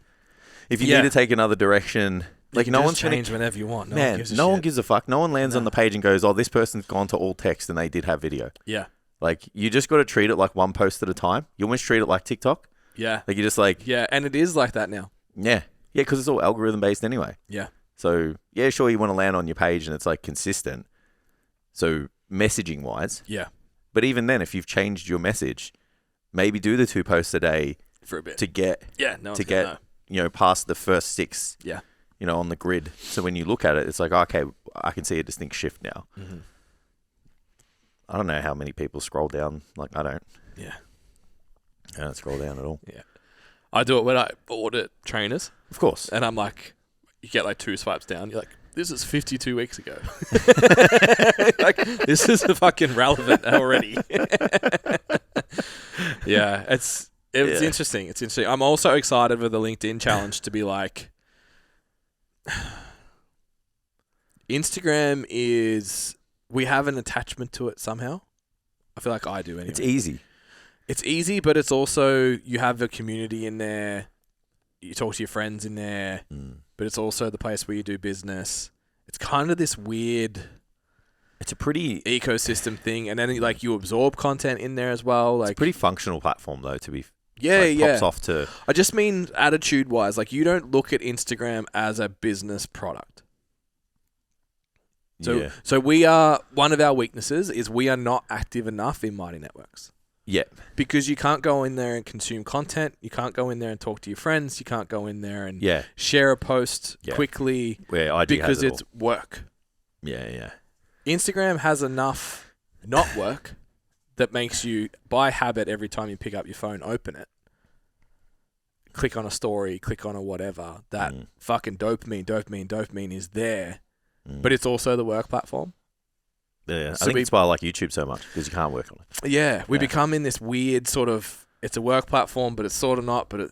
If you need to take another direction, like no one's change whenever you want. No one gives a fuck. No one lands on the page and goes, "Oh, this person's gone to all text and they did have video." Yeah. Like you just got to treat it like one post at a time. You almost treat it like TikTok. Yeah. Like you just like and it is like that now. Yeah, because it's all algorithm based anyway. Yeah. So sure, you want to land on your page and it's like consistent. So messaging wise. Yeah. But even then, if you've changed your message, maybe do the 2 posts a day for a bit to get past the first 6. Yeah. On the grid. So when you look at it, it's like, okay, I can see a distinct shift now. Mm-hmm. I don't know how many people scroll down. Like I don't. Yeah. I don't scroll down at all. Yeah. I do it when I audit trainers. Of course. And I'm like, you get like 2 swipes down. You're like, this is 52 weeks ago. Like, this is fucking relevant already. Yeah, it's interesting. It's interesting. I'm also excited for the LinkedIn challenge to be like, Instagram we have an attachment to it somehow. I feel like I do anyway. It's easy. It's easy, but it's also, you have a community in there. You talk to your friends in there, but it's also the place where you do business. It's kind of this weird... It's a pretty... ecosystem thing, and then like you absorb content in there as well. Like, it's a pretty functional platform though, to be... Pops off to... I just mean attitude-wise. Like, you don't look at Instagram as a business product. So we are, one of our weaknesses is we are not active enough in mighty networks. Yeah. Because you can't go in there and consume content. You can't go in there and talk to your friends. You can't go in there and share a post quickly because it's work. Yeah. Instagram has enough not work that makes you, by habit, every time you pick up your phone, open it, click on a story, click on a whatever, that fucking dopamine is there, but it's also the work platform. Yeah, so I think it's why I like YouTube so much, because you can't work on it. Yeah, we become in this weird sort of, it's a work platform, but it's sort of not, but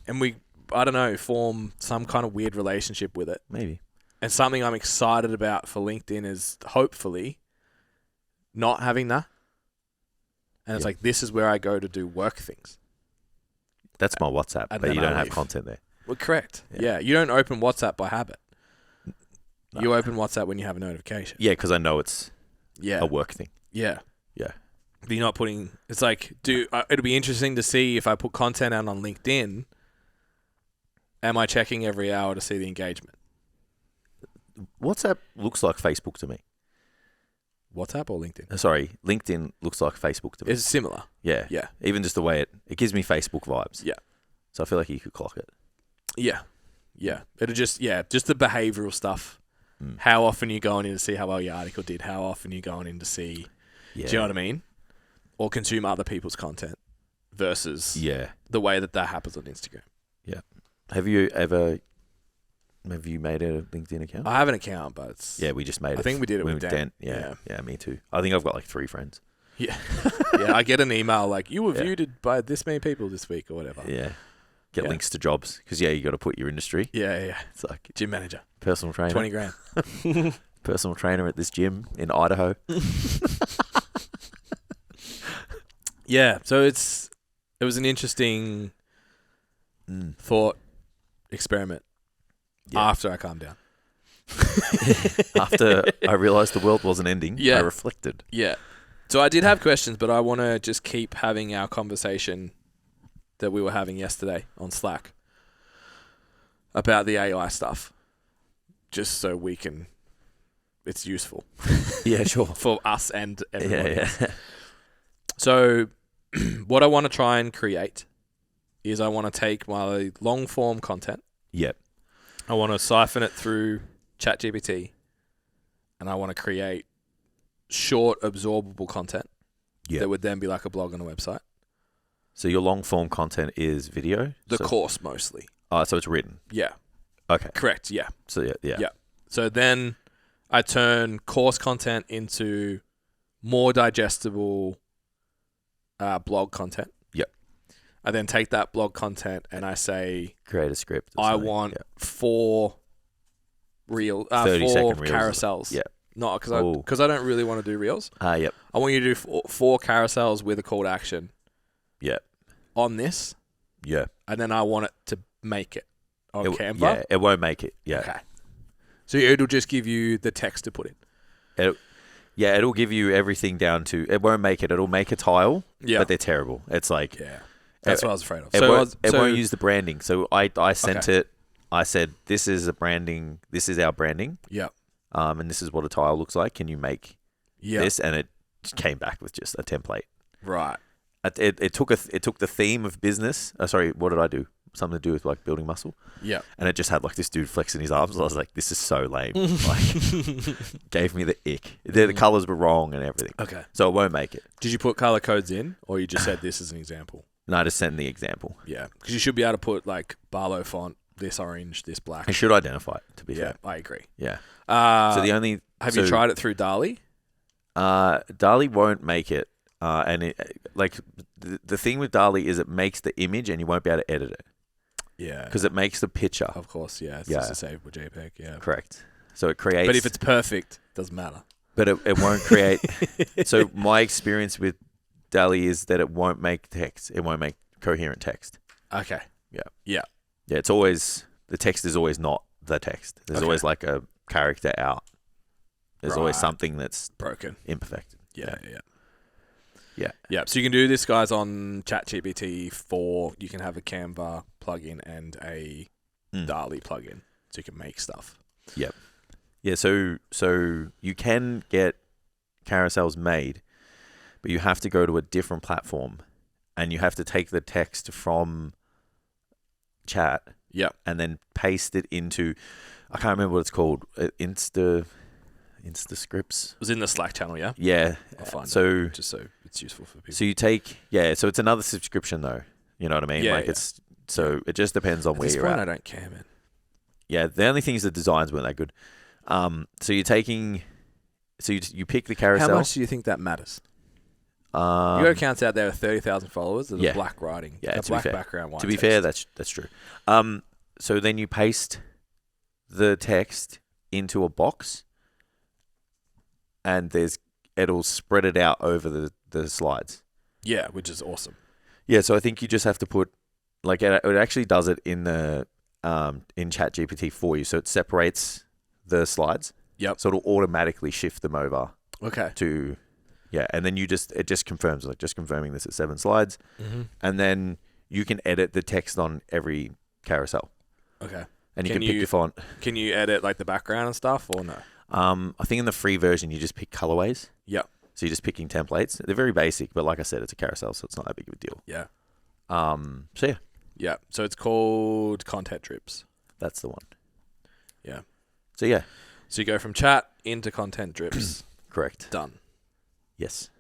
and we, I don't know, form some kind of weird relationship with it. Maybe. And something I'm excited about for LinkedIn is hopefully not having that. And it's like, this is where I go to do work things. That's my WhatsApp, but you don't have content there. Well, correct. Yeah, you don't open WhatsApp by habit. No. You open WhatsApp when you have a notification. Yeah, because I know it's a work thing. Yeah. Yeah. But you're not putting... It's like, it'll be interesting to see if I put content out on LinkedIn, am I checking every hour to see the engagement? WhatsApp looks like Facebook to me. WhatsApp or LinkedIn? Sorry, LinkedIn looks like Facebook to me. It's similar. Yeah. Yeah. Even just the way it gives me Facebook vibes. Yeah. So I feel like you could clock it. Yeah. Yeah. It'll just the behavioral stuff. How often are you going in to see how well your article did? How often are you going in to see, do you know what I mean? Or consume other people's content versus the way that happens on Instagram. Yeah. Have you made a LinkedIn account? I have an account, but it's... Yeah, we just made it. I think we did it with Dan. Yeah, me too. I think I've got like 3 friends. Yeah. Yeah, I get an email like, you were viewed by this many people this week or whatever. Yeah. Get links to jobs because, you got to put your industry. Yeah. It's like... Gym manager. Personal trainer. $20,000. Personal trainer at this gym in Idaho. Yeah, so it was an interesting thought experiment after I calmed down. After I realised the world wasn't ending, I reflected. Yeah. So I did have questions, but I want to just keep having our conversation that we were having yesterday on Slack about the AI stuff, just so we can... It's useful. Yeah, sure. For us and everyone else. Yeah. So what I want to try and create is I want to take my long-form content. Yep. I want to siphon it through ChatGPT, and I want to create short, absorbable content that would then be like a blog on a website. So your long-form content is video? The course, mostly. Oh, so it's written? Yeah. Okay. Correct, yeah. So, yeah. So then I turn course content into more digestible blog content. Yep. I then take that blog content and I say... Create a script. I want 4 4 carousels. Yeah. Not because I don't really want to do reels. Yep. I want you to do 4 carousels with a call to action. Yep. On this. Yeah. And then I want it to make it on Canva. Yeah, it won't make it. Yeah. Okay. So it'll just give you the text to put in. It'll give you everything down to... It won't make it. It'll make a tile, but they're terrible. It's like... Yeah. That's what I was afraid of. It won't use the branding. So I sent it. I said, this is our branding. Yeah. And this is what a tile looks like. Can you make this? And it came back with just a template. Right. It took the theme of business. What did I do? Something to do with like building muscle. Yeah. And it just had like this dude flexing his arms. I was like, this is so lame. Like, gave me the ick. The colors were wrong and everything. Okay. So it won't make it. Did you put color codes in, or you just said this is an example? No, I just sent the example. Yeah, because you should be able to put like Barlow font, this orange, this black. It should identify it, to be fair. I agree. Yeah. So you tried it through DALL-E? DALL-E won't make it. And the thing with DALL-E is it makes the image and you won't be able to edit it. Yeah. Because it makes the picture. Of course, yeah. It's just a savable JPEG, yeah. Correct. So it creates... But if it's perfect, it doesn't matter. But it won't create... So my experience with DALL-E is that it won't make text. It won't make coherent text. Okay. Yeah. Yeah. Yeah, it's always... The text is always not the text. There's always like a character out. There's always something that's... broken. Imperfect. Yeah. Yeah. So you can do this, guys, on ChatGPT 4. You can have a Canva plugin and a DALL-E plugin, so you can make stuff. Yep. Yeah, so you can get carousels made, but you have to go to a different platform, and you have to take the text from chat, and then paste it into, I can't remember what it's called, Instascripts. It was in the Slack channel, yeah? Yeah. I'll find so it, just so it's useful for people. So you take, so it's another subscription though. You know what I mean? Yeah, it's so it just depends on where you're at. I don't care, man. Yeah, the only thing is the designs weren't that good. So you're taking, you pick the carousel. How much do you think that matters? You got accounts out there with 30,000 followers that are black writing, black background, white To be text. fair, that's true. So then you paste the text into a box, and it'll spread it out over the slides. Yeah, which is awesome. Yeah, so I think you just have to put, like, it actually does it in the in ChatGPT for you, so it separates the slides. Yep. So it'll automatically shift them over. Okay. To, and then it just confirms, like, just confirming this at 7 slides, and then you can edit the text on every carousel. Okay. And you can pick the font. Can you edit like the background and stuff, or no? I think in the free version you just pick colorways. Yep. So you're just picking templates. They're very basic, but like I said, it's a carousel, so it's not that big of a deal. Yeah. So yeah. Yeah. So it's called Content Drips. That's the one. Yeah. So yeah. So you go from chat into Content Drips. Correct. Done. Yes.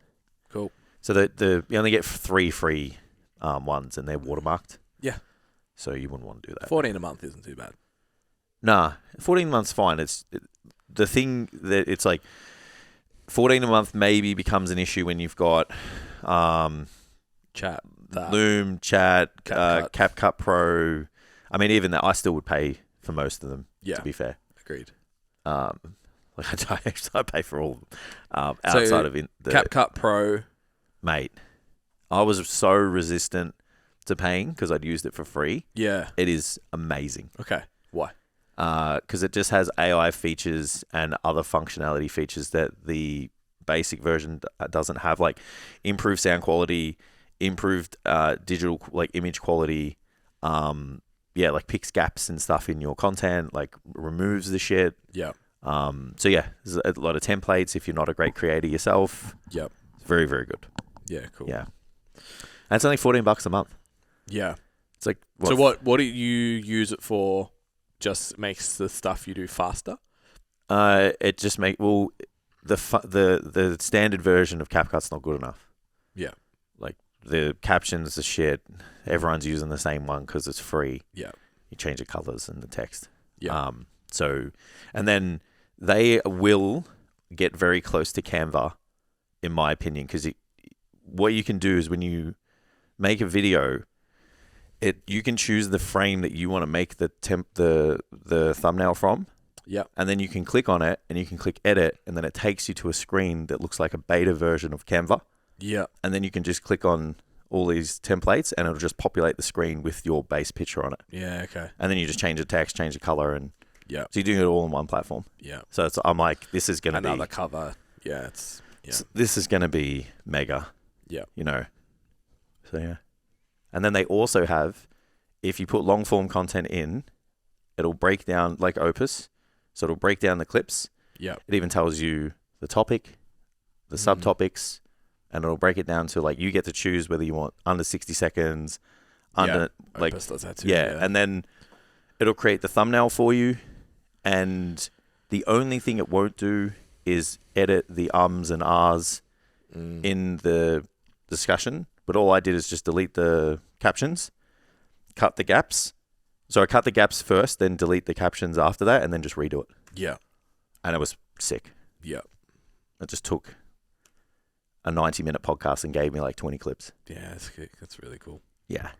Cool. So you only get 3 free ones, and they're watermarked. Yeah. So you wouldn't want to do that. 14 a month isn't too bad. Nah, 14 months fine. The thing that it's like 14 a month maybe becomes an issue when you've got chat, Loom, Chat, CapCut Pro. I mean, even that, I still would pay for most of them. Yeah, to be fair. Agreed. Like I pay for all of them, outside of the CapCut Pro. Mate, I was so resistant to paying because I'd used it for free. Yeah, it is amazing. Okay, why? Because it just has AI features and other functionality features that the basic version doesn't have, like improved sound quality, improved digital like image quality, like picks gaps and stuff in your content, like removes the shit. Yeah. So yeah, there's a lot of templates if you're not a great creator yourself. Yep. It's very, very good. Yeah, cool. Yeah. And it's only $14 a month. Yeah. It's like what do you use it for? Just makes the stuff you do faster? It just the standard version of CapCut's not good enough. Yeah. Like the captions are shit. Everyone's using the same one because it's free. Yeah. You change the colors and the text. Yeah. And then they will get very close to Canva, in my opinion, because what you can do is when you make a video, you can choose the frame that you want to make the thumbnail from. Yeah. And then you can click on it and you can click edit, and then it takes you to a screen that looks like a beta version of Canva. Yeah. And then you can just click on all these templates and it'll just populate the screen with your base picture on it. Yeah, okay. And then you just change the text, change the color, and so you're doing it all on one platform. Yeah. So I'm like, this is going to be another cover. Yeah, this is going to be mega. Yeah. You know. So yeah. And then they also have, if you put long form content in, it'll break down like Opus. So it'll break down the clips. Yeah. It even tells you the topic, the subtopics, and it'll break it down to, like, you get to choose whether you want under 60 seconds, under like Opus does that too, yeah, and then it'll create the thumbnail for you, and the only thing it won't do is edit the ums and ahs in the discussion. But all I did is just delete the captions, cut the gaps. So I cut the gaps first, then delete the captions after that, and then just redo it. Yeah. And it was sick. Yeah. It just took a 90-minute podcast and gave me like 20 clips. Yeah, that's really cool. Yeah.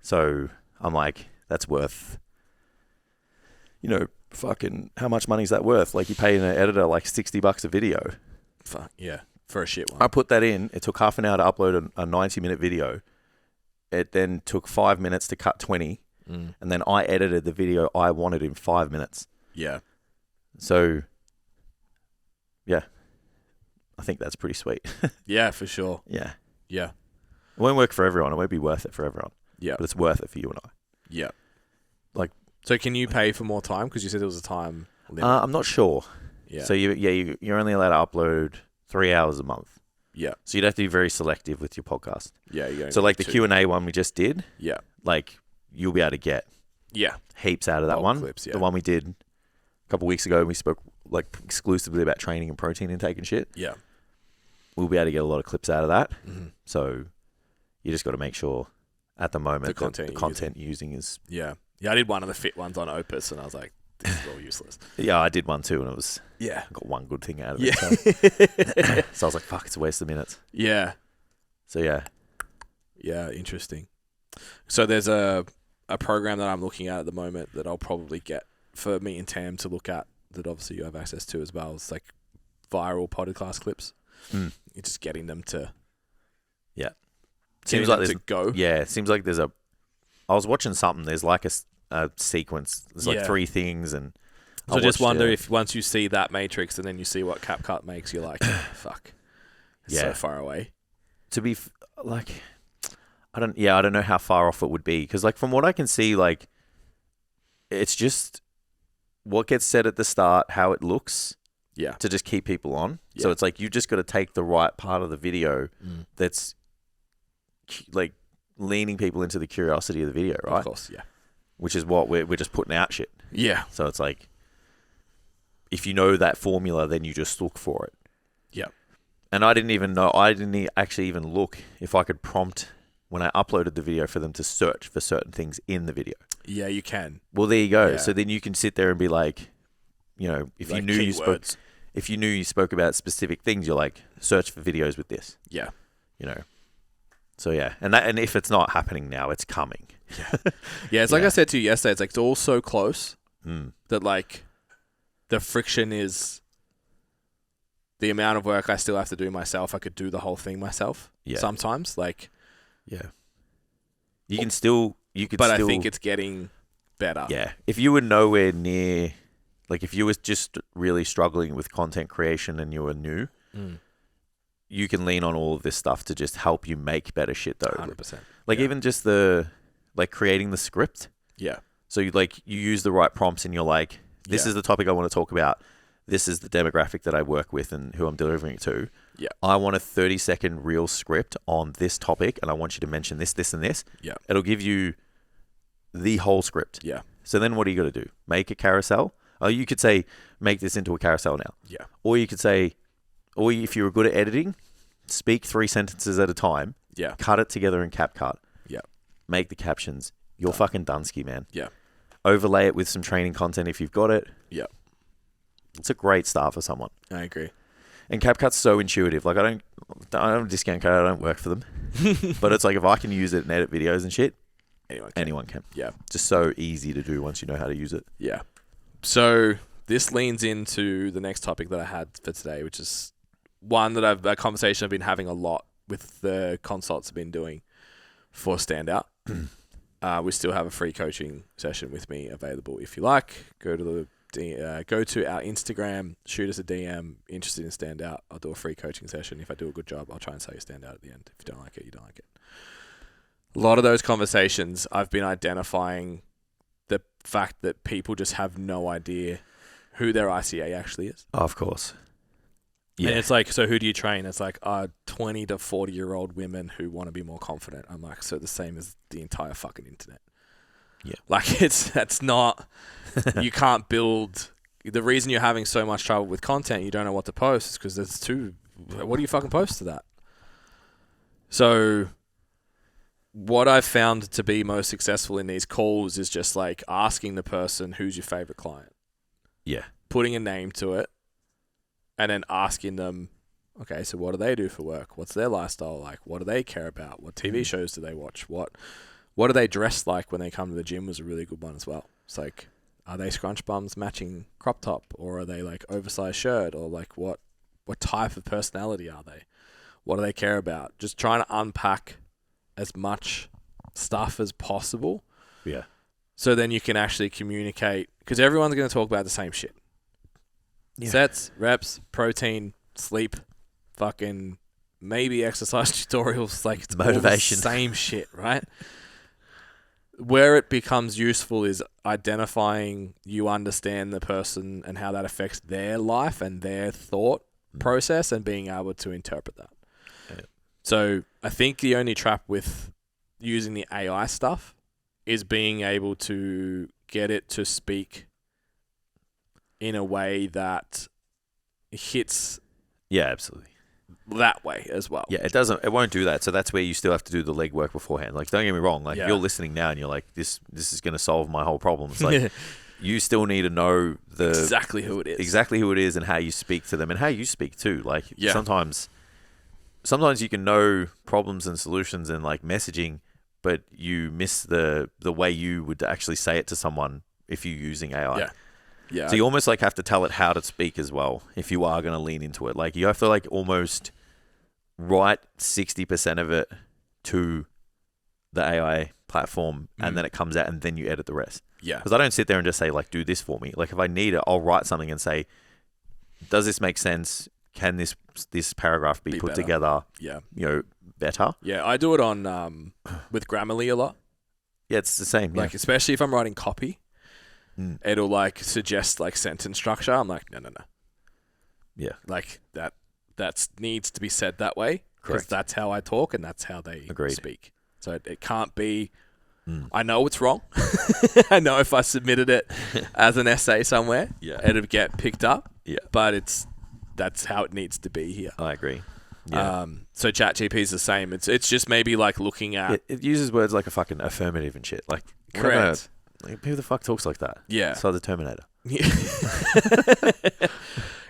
So I'm like, that's worth, fucking, how much money is that worth? Like, you pay an editor like $60 a video. Fuck, yeah. For a shit one. I put that in. It took half an hour to upload a 90-minute video. It then took 5 minutes to cut 20. And then I edited the video I wanted in 5 minutes. Yeah. So, yeah. I think that's pretty sweet. Yeah, for sure. Yeah. Yeah. It won't work for everyone. It won't be worth it for everyone. Yeah. But it's worth it for you and I. Yeah. Like, so can you pay for more time? Because you said there was a time limit? I'm not sure. Yeah. So you're only allowed to upload 3 hours a month. Yeah. So you'd have to be very selective with your podcast. Yeah. So like the Q&A one we just did, Yeah. like you'll be able to get heaps out of that Bulk one. clips, yeah. The one we did a couple of weeks ago, we spoke like exclusively about training and protein intake and shit. Yeah. We'll be able to get a lot of clips out of that. Mm-hmm. So you just got to make sure at the moment The the content you're using is... Yeah. Yeah, I did one of the fit ones on Opus, and I was like, this is all useless. Yeah, I did one too, and it was... Yeah. I got one good thing out of Yeah. it. So I was like, fuck, it's a waste of minutes. Yeah. So yeah. Yeah, interesting. So there's a program that I'm looking at the moment that I'll probably get for me and Tam to look at, that obviously you have access to as well. It's like viral podcast clips. Mm. You're just getting them to... Yeah. Seems like to go. Yeah, it seems like there's a... I was watching something, there's like a sequence. There's like 3 things, and... So I just wonder if once you see that matrix and then you see what CapCut makes, you're like, fuck, it's so far away. To be I don't know how far off it would be, because like from what I can see, like it's just what gets said at the start, how it looks, to just keep people on. So it's like you just got to take the right part of the video that's like leaning people into the curiosity of the video, right? Of course, yeah. Which is what we're just putting out shit. Yeah. So it's like, if you know that formula, then you just look for it. Yeah. And I didn't actually even look if I could prompt when I uploaded the video for them to search for certain things in the video. Yeah, you can. Well, there you go. Yeah. So then you can sit there and be like, you know, if like you knew you spoke about specific things, you're like, search for videos with this. Yeah. You know. So yeah, and if it's not happening now, it's coming. Yeah, it's like I said to you yesterday, it's all so close that like the friction is the amount of work I still have to do myself. I could do the whole thing myself sometimes. Like, yeah, you could still. I think it's getting better. Yeah, if you were nowhere near, like if you were just really struggling with content creation and you were new, you can lean on all of this stuff to just help you make better shit though. 100%. Like even just creating the script. Yeah. So you use the right prompts and you're like, this is the topic I want to talk about. This is the demographic that I work with and who I'm delivering it to. Yeah. I want a 30-second real script on this topic and I want you to mention this, this, and this. Yeah. It'll give you the whole script. Yeah. So then what do you got to do? Make a carousel? Oh, you could say, make this into a carousel now. Yeah. Or you could say, or if you were good at editing, speak 3 sentences at a time. Yeah. Cut it together in CapCut. Yeah. Make the captions. You're fucking Dunsky, man. Yeah. Overlay it with some training content if you've got it. Yeah. It's a great start for someone. I agree. And CapCut's so intuitive. Like I don't discount code. I don't work for them. But it's like if I can use it and edit videos and shit, anyone can. Yeah. Just so easy to do once you know how to use it. Yeah. So this leans into the next topic that I had for today, which is one that a conversation I've been having a lot with the consults I've been doing for Standout. We still have a free coaching session with me available if you like. Go to our Instagram, shoot us a DM, interested in Standout. I'll do a free coaching session. If I do a good job, I'll try and sell you Standout at the end. If you don't like it, you don't like it. A lot of those conversations, I've been identifying the fact that people just have no idea who their ICA actually is. Oh, of course. Yeah. And it's like, so who do you train? It's like 20 to 40-year-old women who want to be more confident. I'm like, so the same as the entire fucking internet. Yeah. Like that's not, you can't build, the reason you're having so much trouble with content, you don't know what to post, is because there's what do you fucking post to that? So what I've found to be most successful in these calls is just like asking the person, who's your favorite client? Yeah. Putting a name to it. And then asking them, okay, so what do they do for work? What's their lifestyle like? What do they care about? What TV shows do they watch? What do they dress like when they come to the gym was a really good one as well. It's like, are they scrunch bums matching crop top? Or are they like oversized shirt? Or like what type of personality are they? What do they care about? Just trying to unpack as much stuff as possible. Yeah. So then you can actually communicate, because everyone's going to talk about the same shit. Yeah. Sets, reps, protein, sleep, fucking maybe exercise tutorials. Like it's motivation, all the same shit, right? where it becomes useful is identifying you understand the person and how that affects their life and their thought process and being able to interpret that. Yeah. So I think the only trap with using the AI stuff is being able to get it to speak in a way that hits Yeah, absolutely. that way as well. Yeah, it won't do that. So that's where you still have to do the legwork beforehand. Like, don't get me wrong. Like, Yeah. if you're listening now and you're like, this is going to solve my whole problem. It's like, you still need to know Exactly who it is and how you speak to them and how you speak too. Like, Yeah. sometimes you can know problems and solutions and like messaging, but you miss the way you would actually say it to someone if you're using AI. Yeah. Yeah. So you almost like have to tell it how to speak as well if you are going to lean into it. Like, you have to like almost write 60% of it to the AI platform and then it comes out and then you edit the rest. Yeah. Because I don't sit there and just say like, do this for me. Like, if I need it, I'll write something and say, does this make sense? Can this paragraph be put better. together? Yeah. Better. Yeah. I do it on with Grammarly a lot. Yeah, it's the same. Like, especially if I'm writing copy, it'll like suggest like sentence structure. I'm like, no. Yeah. Like that needs to be said that way because Correct. that's how I talk and that's how they Agreed. speak. So it can't be. I know it's wrong. I know if I submitted it as an essay somewhere, it'd get picked up. Yeah. But that's how it needs to be here. I agree. Yeah. So ChatGPT is the same. It's just maybe like looking at It uses words like a fucking affirmative and shit. Like, correct. Like, who the fuck talks like that? Yeah. So the Terminator. Yeah.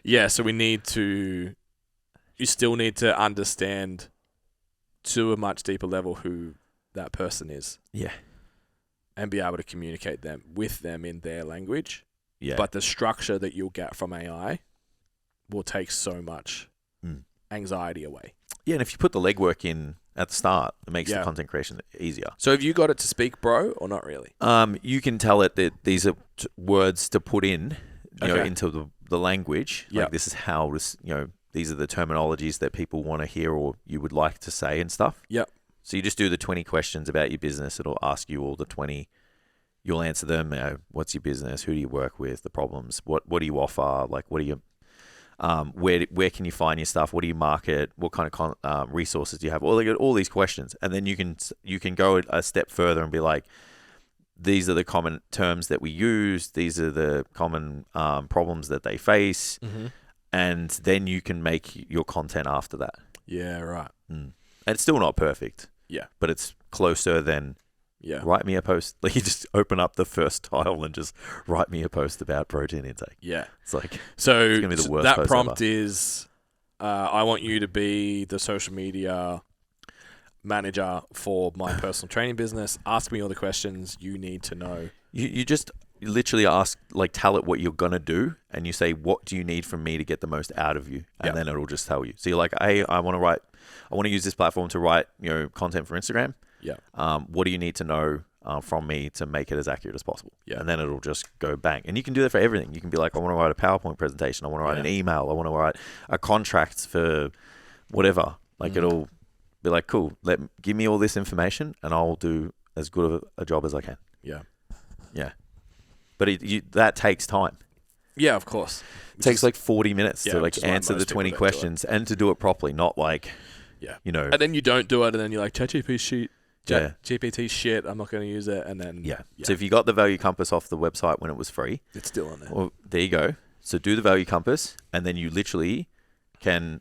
Yeah. So you still need to understand to a much deeper level who that person is. Yeah. And be able to communicate with them in their language. Yeah. But the structure that you'll get from AI will take so much anxiety away. Yeah, and if you put the legwork in at the start, it makes the content creation easier. So have you got it to speak, bro, or not really? You can tell it that these are words to put in, you know, into the language. Like, this is how this, these are the terminologies that people want to hear or you would like to say and stuff. Yep. So you just do the 20 questions about your business. It'll ask you all the 20. You'll answer them. What's your business? Who do you work with? The problems. What do you offer? Like, what do you... where can you find your stuff? What do you market? What kind of resources do you have? All these questions, and then you can go a step further and be like, these are the common terms that we use. These are the common problems that they face, and then you can make your content after that. Yeah, right. And it's still not perfect. Yeah, but it's closer than. Yeah. Write me a post. Like, you just open up the first tile and just write me a post about protein intake. Yeah. It's like, so it's gonna be the worst that post prompt ever. is, I want you to be the social media manager for my personal training business. Ask me all the questions you need to know. You just literally ask, like, tell it what you're going to do. And you say, what do you need from me to get the most out of you? And then it'll just tell you. So you're like, hey, I want to use this platform to write, content for Instagram. Yeah. What do you need to know from me to make it as accurate as possible? Yeah. And then it'll just go bang. And you can do that for everything. You can be like, I want to write a PowerPoint presentation. I want to write an email. I want to write a contract for whatever. Like, it'll be like, cool, give me all this information and I'll do as good of a job as I can. Yeah. Yeah. But that takes time. Yeah, of course. It takes like 40 minutes to like which is why answer the most people 20 don't do it. questions and to do it properly, not like, And then you don't do it, and then you're like, ChatGPT shit. Yeah. GPT shit. I'm not going to use it, and then So if you got the value compass off the website when it was free, it's still on there. well, there you go. So do the value compass, and then you literally can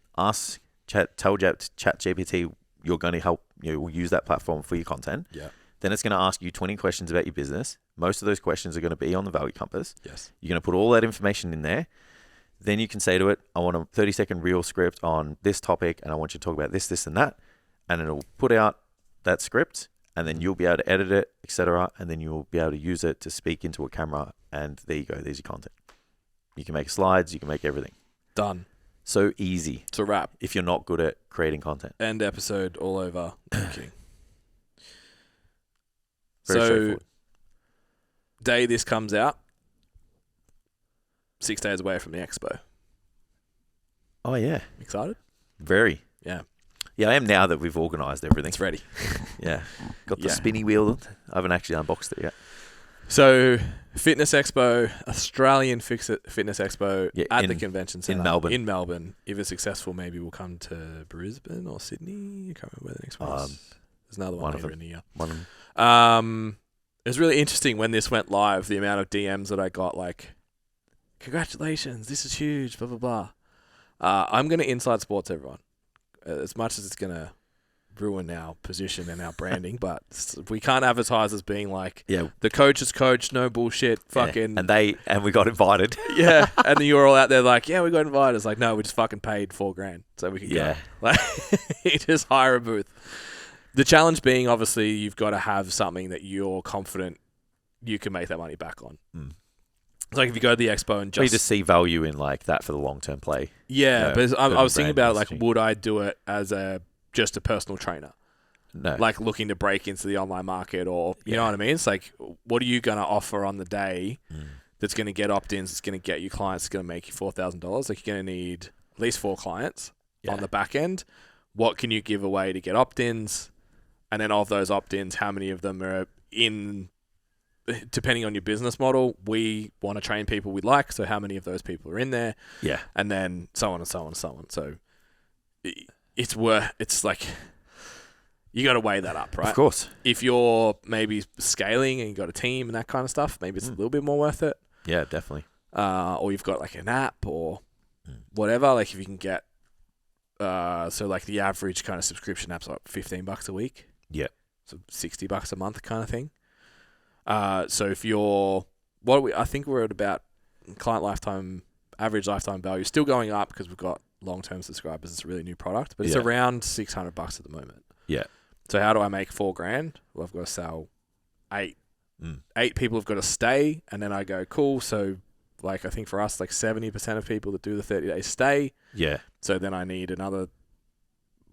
tell ChatGPT you're going to help use that platform for your content. Yeah. Then it's going to ask you 20 questions about your business. Most of those questions are going to be on the value compass. Yes. You're going to put all that information in there. Then you can say to it, I want a 30-second reel script on this topic, and I want you to talk about this, this, and that. And it'll put out that script, and then you'll be able to edit it, etc. And then you'll be able to use it to speak into a camera, and there you go. There's your content. You can make slides. You can make everything. Done. So easy. It's a wrap. If you're not good at creating content. End episode all over. I'm kidding. Very So, straightforward. day this comes out, 6 days away from the expo. Oh, yeah. Excited? Very. Yeah. Yeah, I am now that we've organised everything. It's ready. Yeah. Got the spinny wheel. I haven't actually unboxed it yet. So, Fitness Expo, Australian Fitness Expo at the convention centre in Melbourne. If it's successful, maybe we'll come to Brisbane or Sydney. I can't remember where the next one is. There's another one later in the year. One of them. It was really interesting when this went live, the amount of DMs that I got, like, congratulations, this is huge, blah, blah, blah. I'm going to inside sports everyone. As much as it's going to ruin our position and our branding, but we can't advertise as being like the coach is coach, no bullshit, fucking. And we got invited. Yeah, and then you were all out there like, yeah, we got invited. It's like, no, we just fucking paid $4,000 so we can go. Like, you just hire a booth. The challenge being, obviously, you've got to have something that you're confident you can make that money back on. It's like if you go to the expo and you just see value in like that for the long term play. Yeah, but I was thinking about it, like, would I do it as just a personal trainer? No. Like looking to break into the online market, or you know what I mean? It's like, what are you going to offer on the day that's going to get opt-ins, that's going to get you clients, that's going to make you $4,000? Like, you're going to need at least 4 clients on the back end. What can you give away to get opt-ins? And then of those opt-ins, how many of them are in, depending on your business model, we want to train people we like. So how many of those people are in there? Yeah. And then so on and so on and so on. So it's like, you got to weigh that up, right? Of course. If you're maybe scaling and you got a team and that kind of stuff, maybe it's a little bit more worth it. Yeah, definitely. Or you've got like an app or whatever. Like if you can get, so like the average kind of subscription app's like $15 a week. Yeah. So $60 a month kind of thing. So if you're, I think we're at about average lifetime value, still going up because we've got long-term subscribers. It's a really new product, but it's around $600 at the moment. Yeah. So how do I make $4,000? Well, I've got to sell 8. 8 people have got to stay, and then I go, cool. So like, I think for us, like 70% of people that do the 30 days stay. Yeah. So then I need another,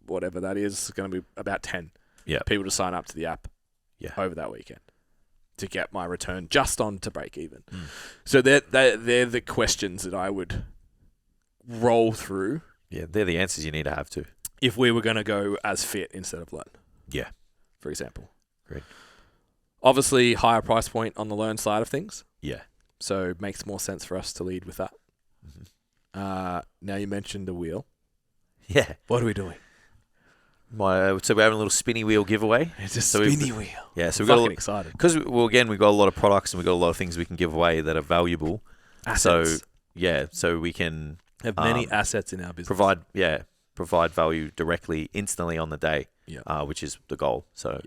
whatever that is, it's going to be about 10 people to sign up to the app over that weekend to get my return just on to break even. So they're the questions that I would roll through. Yeah, they're the answers you need to have to. If we were going to go as fit instead of learn. Yeah. For example. Great. Obviously, higher price point on the learn side of things. Yeah. So it makes more sense for us to lead with that. Now you mentioned the wheel. Yeah. What are we doing? So we're having a little spinny wheel giveaway. It's a spinny wheel. Yeah, so we're fucking excited. Because, again, we've got a lot of products and we've got a lot of things we can give away that are valuable. Assets. So we can have many assets in our business. Provide value directly, instantly on the day, which is the goal. So,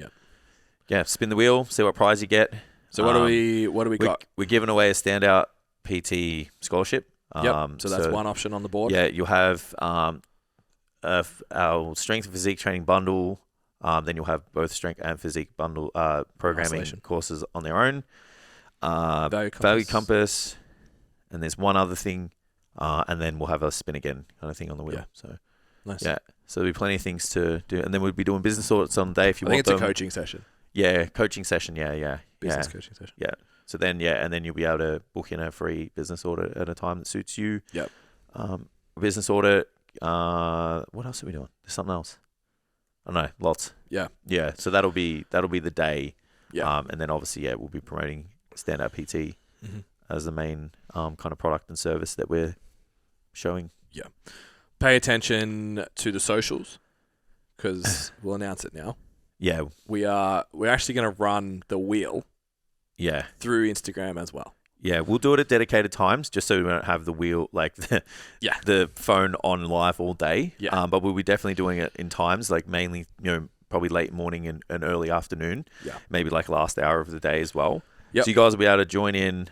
spin the wheel, see what prize you get. So what do we got? We're giving away a standout PT scholarship. So that's one option on the board. Yeah, you'll have our strength and physique training bundle. Then you'll have both strength and physique bundle programming courses on their own. Value compass. And there's one other thing. And then we'll have a spin again kind of thing on the wheel. Yeah. So, nice. Yeah. So there'll be plenty of things to do. And then we'll be doing business audits on the day if you want I think it's a coaching session. Yeah, coaching session. Yeah. Business coaching session. Yeah. So then, and then you'll be able to book in a free business audit at a time that suits you. Yep. Business audit. What else are we doing? There's something else. I don't know. Lots. Yeah. Yeah. So that'll be the day. Yeah. And then obviously, we'll be promoting Standout PT as the main kind of product and service that we're showing. Yeah. Pay attention to the socials because we'll announce it now. Yeah. We're actually going to run the wheel. Yeah. Through Instagram as well. Yeah, we'll do it at dedicated times just so we don't have the wheel, like the phone on live all day. Yeah. But we'll be definitely doing it in times, like mainly, probably late morning and early afternoon. Yeah. Maybe like last hour of the day as well. Yep. So you guys will be able to join in.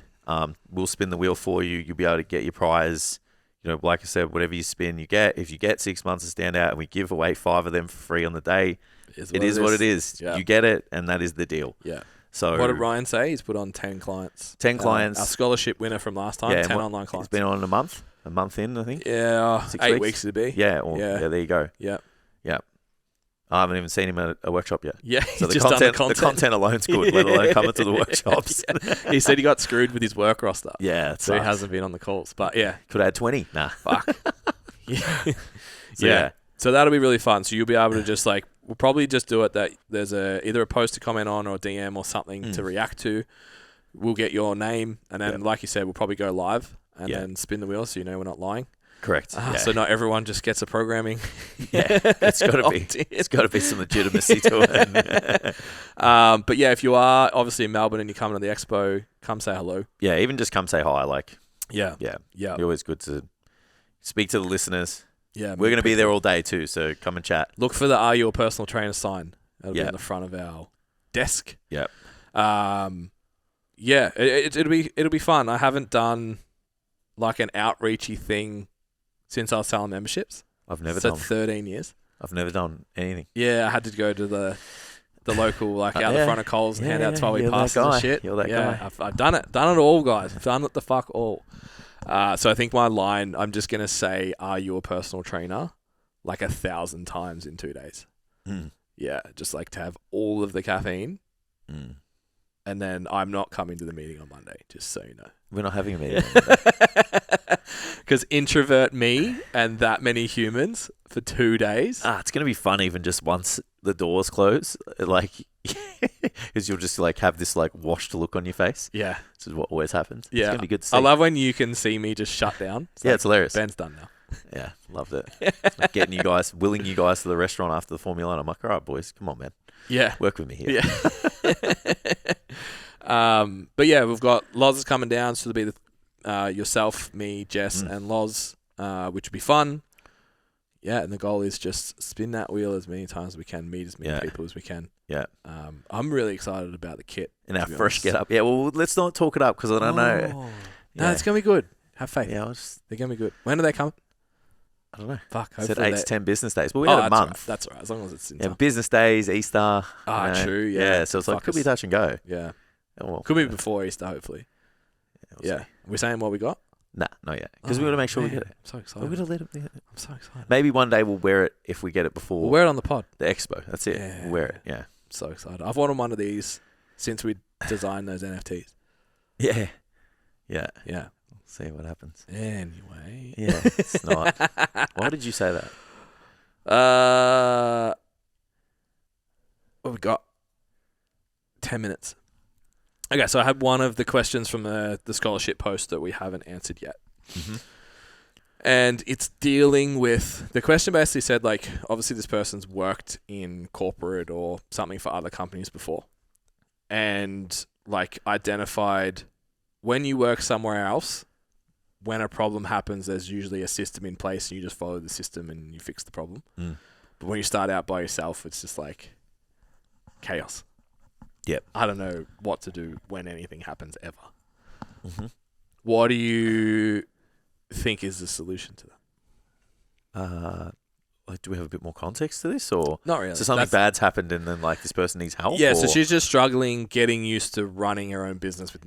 We'll spin the wheel for you. You'll be able to get your prize. Like I said, whatever you spin, you get. If you get 6 months of Standout and we give away 5 of them for free on the day, it is what it is. Yeah. You get it, and that is the deal. Yeah. So what did Ryan say? He's put on 10 clients. 10 clients. Our scholarship winner from last time, 10 online clients. It's been on a month in, I think. Yeah, 8 weeks to be. Yeah, there you go. Yeah. I haven't even seen him at a workshop yet. Yeah, so the content alone's good, let alone coming to the workshops. Yeah. He said he got screwed with his work roster. Yeah, so he hasn't been on the calls. But yeah. Could have had 20. Nah. Fuck. Yeah. So that'll be really fun. So you'll be able to just like, we'll probably just do it that there's either a post to comment on or a DM or something to react to. We'll get your name, and then, like you said, we'll probably go live and then spin the wheel so you know we're not lying. Correct. So not everyone just gets a programming. It's got to be. It's got to be some legitimacy to it. But yeah, if you are obviously in Melbourne and you're coming to the expo, come say hello. Yeah, even just come say hi. Like, yeah. You're always good to speak to the listeners. Yeah, we're going to be there all day too, so come and chat. Look for the "Are you a personal trainer?" sign. That'll be in the front of our desk. Yep. Yeah, it'll be fun. I haven't done like an outreachy thing since I was selling memberships. I've never done 13 years. I've never done anything. Yeah, I had to go to the local, like out the front of Coles and hand out 12-week passes and shit. You're that guy. I've done it. Done it all, guys. I've done it the fuck all. So I think my line, I'm just going to say, "Are you a personal trainer?" like 1,000 times in 2 days. Yeah, just like to have all of the caffeine. And then I'm not coming to the meeting on Monday, just so you know. We're not having a meeting. Because introvert me and that many humans for 2 days. It's going to be fun even just once the doors close. Like, because you'll just like have this like washed look on your face. Yeah. This is what always happens. Yeah. It's going to be good to see. I love when you can see me just shut down. It's hilarious. Ben's done now. Yeah, loved it. Like getting you guys, willing you guys to the restaurant after the Formula 1. I'm like, all right, boys, come on, man. Yeah. Work with me here. Yeah. But yeah, we've got Loz is coming down, so it'll be yourself, me, Jess, and Loz, which will be fun. Yeah, and the goal is just spin that wheel as many times as we can, meet as many people as we can. Yeah. I'm really excited about the kit. And our fresh get up. Yeah, well, let's not talk it up because I don't know. No, it's going to be good. Have faith. Yeah, they're going to be good. When do they come? I don't know. Fuck. I said 8 to 10 business days, but we had a month. Right. That's all right, as long as it's in time. Business days, Easter. True, yeah. Yeah, so it's like, could be touch and go. Yeah. Oh, well, could be before Easter, hopefully. Yeah. We're saying what we got? Nah, not yet. Because we got to make sure we get it. I'm so excited. We're going to let it. I'm so excited. Maybe one day we'll wear it if we get it before. We'll wear it on the pod. The expo. That's it. Yeah. We'll wear it. Yeah. I'm so excited. I've wanted one of these since we designed those NFTs. Yeah. Yeah. Yeah. We'll see what happens. Anyway. Yeah, it's not. Why did you say that? What we got? 10 minutes. Okay, so I had one of the questions from the scholarship post that we haven't answered yet. Mm-hmm. And it's dealing with... The question basically said, like, obviously this person's worked in corporate or something for other companies before. And, like, identified when you work somewhere else, when a problem happens, there's usually a system in place and you just follow the system and you fix the problem. But when you start out by yourself, it's just like chaos. Yep. I don't know what to do when anything happens ever. Mm-hmm. What do you think is the solution to that? Like, do we have a bit more context to this, or not really? So something bad's happened, and then like this person needs help. Yeah. or? So she's just struggling getting used to running her own business with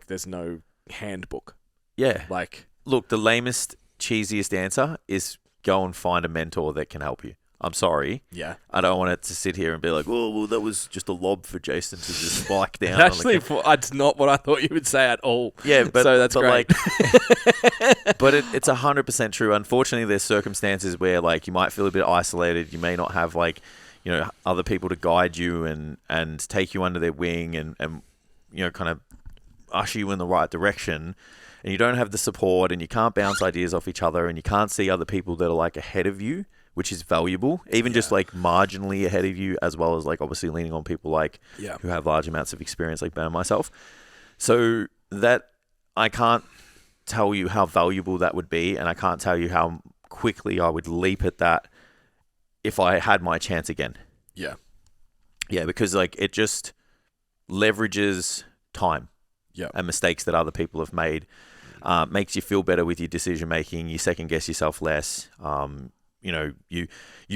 there's no handbook. Yeah. Like, look, the lamest, cheesiest answer is go and find a mentor that can help you. I'm sorry. Yeah. I don't want it to sit here and be like, oh, well, that was just a lob for Jason to just spike down. Actually, that's not what I thought you would say at all. Yeah, but so that's great. Like, but it's 100% true. Unfortunately, there's circumstances where like you might feel a bit isolated. You may not have like, you know, other people to guide you and take you under their wing and you know, kind of usher you in the right direction. And you don't have the support, and you can't bounce ideas off each other, and you can't see other people that are like ahead of you, which is valuable, even just like marginally ahead of you, as well as like obviously leaning on people like who have large amounts of experience like Ben and myself. So that I can't tell you how valuable that would be, and I can't tell you how quickly I would leap at that if I had my chance again. Yeah. Yeah, because like it just leverages time and mistakes that other people have made. Makes you feel better with your decision making. You second guess yourself less. You know, you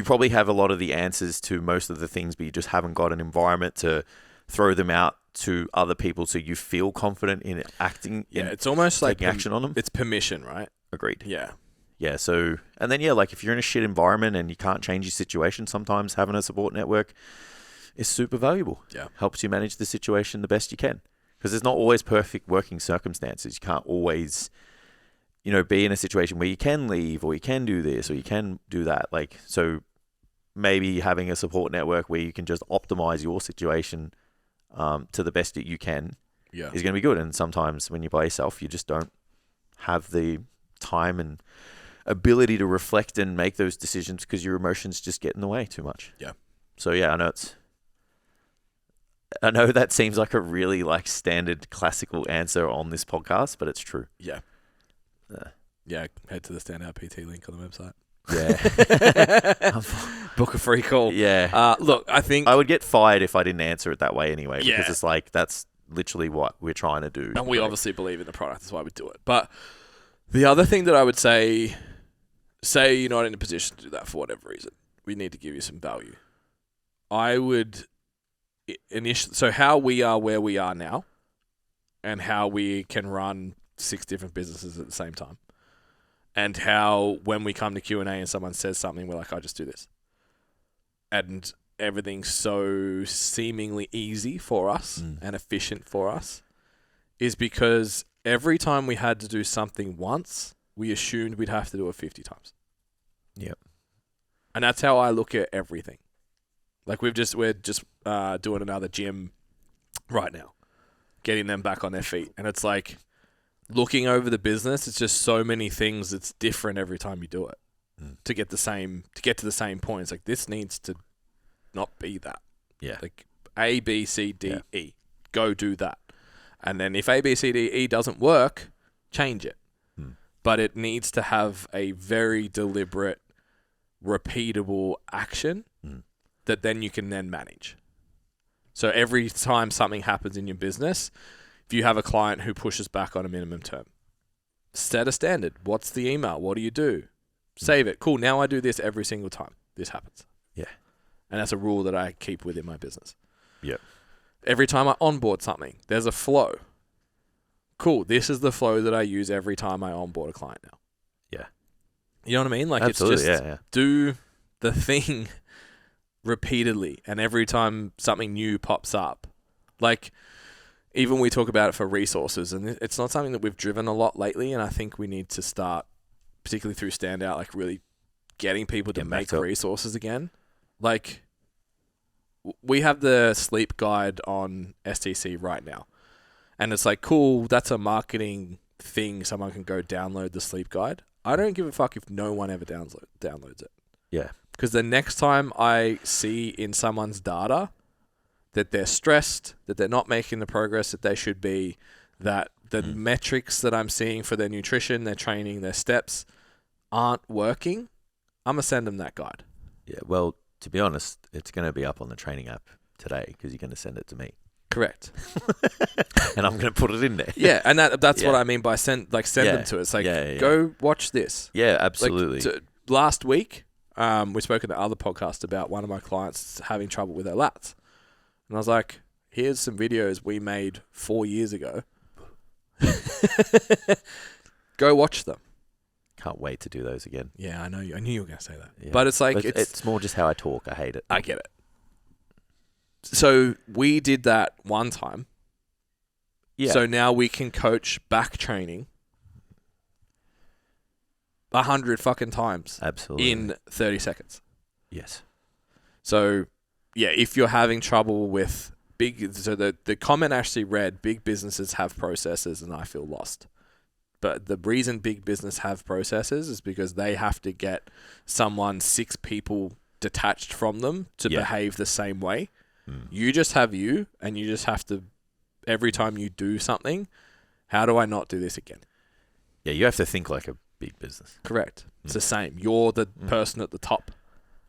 probably have a lot of the answers to most of the things, but you just haven't got an environment to throw them out to other people, so you feel confident in acting. It's almost like action on them. It's permission, right? Agreed. Yeah. Yeah. So, and then like if you're in a shit environment and you can't change your situation, sometimes having a support network is super valuable. Yeah. Helps you manage the situation the best you can. Because there's not always perfect working circumstances. You can't always, be in a situation where you can leave or you can do this or you can do that. Like, so maybe having a support network where you can just optimize your situation to the best that you can is going to be good. And sometimes when you're by yourself, you just don't have the time and ability to reflect and make those decisions because your emotions just get in the way too much. Yeah. So yeah, I know that seems like a really like standard classical answer on this podcast, but it's true. Yeah. Head to the Standout PT link on the website. Yeah. Book a free call. Yeah. Look, I think I would get fired if I didn't answer it that way anyway, because it's like, that's literally what we're trying to do. And we obviously believe in the product. That's why we do it. But the other thing that I would say you're not in a position to do that for whatever reason. We need to give you some value. I would initially, so how we are where we are now and how we can run 6 different businesses at the same time. And how when we come to Q&A and someone says something, we're like, I just do this. And everything's so seemingly easy for us and efficient for us is because every time we had to do something once, we assumed we'd have to do it 50 times. Yep. And that's how I look at everything. Like we're just doing another gym right now, getting them back on their feet. And it's like, looking over the business, it's just so many things that's different every time you do it to get to the same point. It's like, this needs to not be that. Yeah. Like A, B, C, D, E. Go do that. And then if A, B, C, D, E doesn't work, change it. But it needs to have a very deliberate, repeatable action that then you can then manage. So every time something happens in your business, if you have a client who pushes back on a minimum term, set a standard. What's the email? What do you do? Save it. Cool. Now I do this every single time this happens. Yeah. And that's a rule that I keep within my business. Yep. Every time I onboard something, there's a flow. Cool. This is the flow that I use every time I onboard a client now. Yeah. You know what I mean? Like, absolutely, it's just do the thing repeatedly. And every time something new pops up, like, even we talk about it for resources, and it's not something that we've driven a lot lately, and I think we need to start, particularly through Standout, like really getting people to make resources again. Like, we have the sleep guide on STC right now, and it's like, cool, that's a marketing thing. Someone can go download the sleep guide. I don't give a fuck if no one ever downloads it. Yeah. Because the next time I see in someone's data that they're stressed, that they're not making the progress that they should be, that the metrics that I'm seeing for their nutrition, their training, their steps aren't working, I'm going to send them that guide. Yeah, well, to be honest, it's going to be up on the training app today because you're going to send it to me. Correct. And I'm going to put it in there. Yeah, and that's what I mean by send them to it. It's like, go watch this. Yeah, absolutely. Like, last week, we spoke in the other podcast about one of my clients having trouble with her lats. And I was like, here's some videos we made 4 years ago. Go watch them. Can't wait to do those again. Yeah, I know. I knew you were going to say that. Yeah. But it's like... It's more just how I talk. I hate it. I get it. So we did that one time. Yeah. So now we can coach back training 100 fucking times. Absolutely. In 30 seconds. Yes. So... yeah, if you're having trouble with the comment actually read, big businesses have processes and I feel lost. But the reason big business have processes is because they have to get 6 people detached from them to behave the same way. You just have you, and you just have to, every time you do something, how do I not do this again? Yeah, you have to think like a big business. Correct. It's the same. You're the person at the top.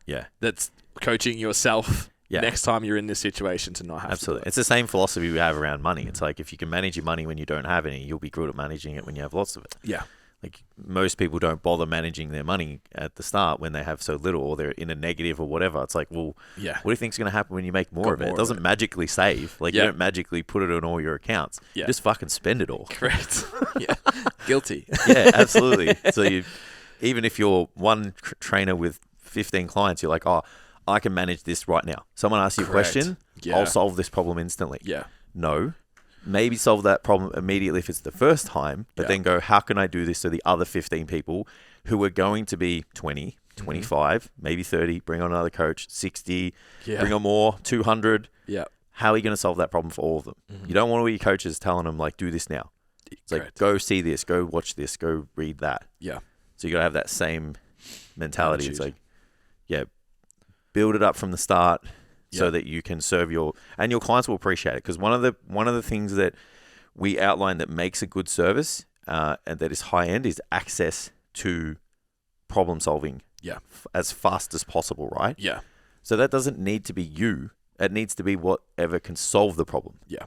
Yeah. That's coaching yourself next time you're in this situation to not have Absolutely. to do it. It's the same philosophy we have around money. It's like, if you can manage your money when you don't have any, you'll be good at managing it when you have lots of it. Yeah. Like, most people don't bother managing their money at the start when they have so little or they're in a negative or whatever. It's like, well, what do you think's going to happen when you make more of it? It doesn't magically save. Like, you don't magically put it on all your accounts. You just fucking spend it all. Correct. Yeah. Guilty. Yeah, absolutely. So even if you're one trainer with 15 clients, you're like, oh, I can manage this right now. Someone asks you a question, I'll solve this problem instantly. Yeah. No, maybe solve that problem immediately if it's the first time, but then go, how can I do this so the other 15 people who are going to be 20, 25, maybe 30, bring on another coach, 60, bring on more, 200. Yeah. How are you going to solve that problem for all of them? You don't want all your coaches telling them, like, do this now. It's like, go see this, go watch this, go read that. Yeah. So you got to have that same mentality. Attitude. It's like, build it up from the start so that you can serve your clients will appreciate it. Because one of the things that we outline that makes a good service and that is high end is access to problem solving as fast as possible, right? Yeah. So that doesn't need to be you. It needs to be whatever can solve the problem. Yeah.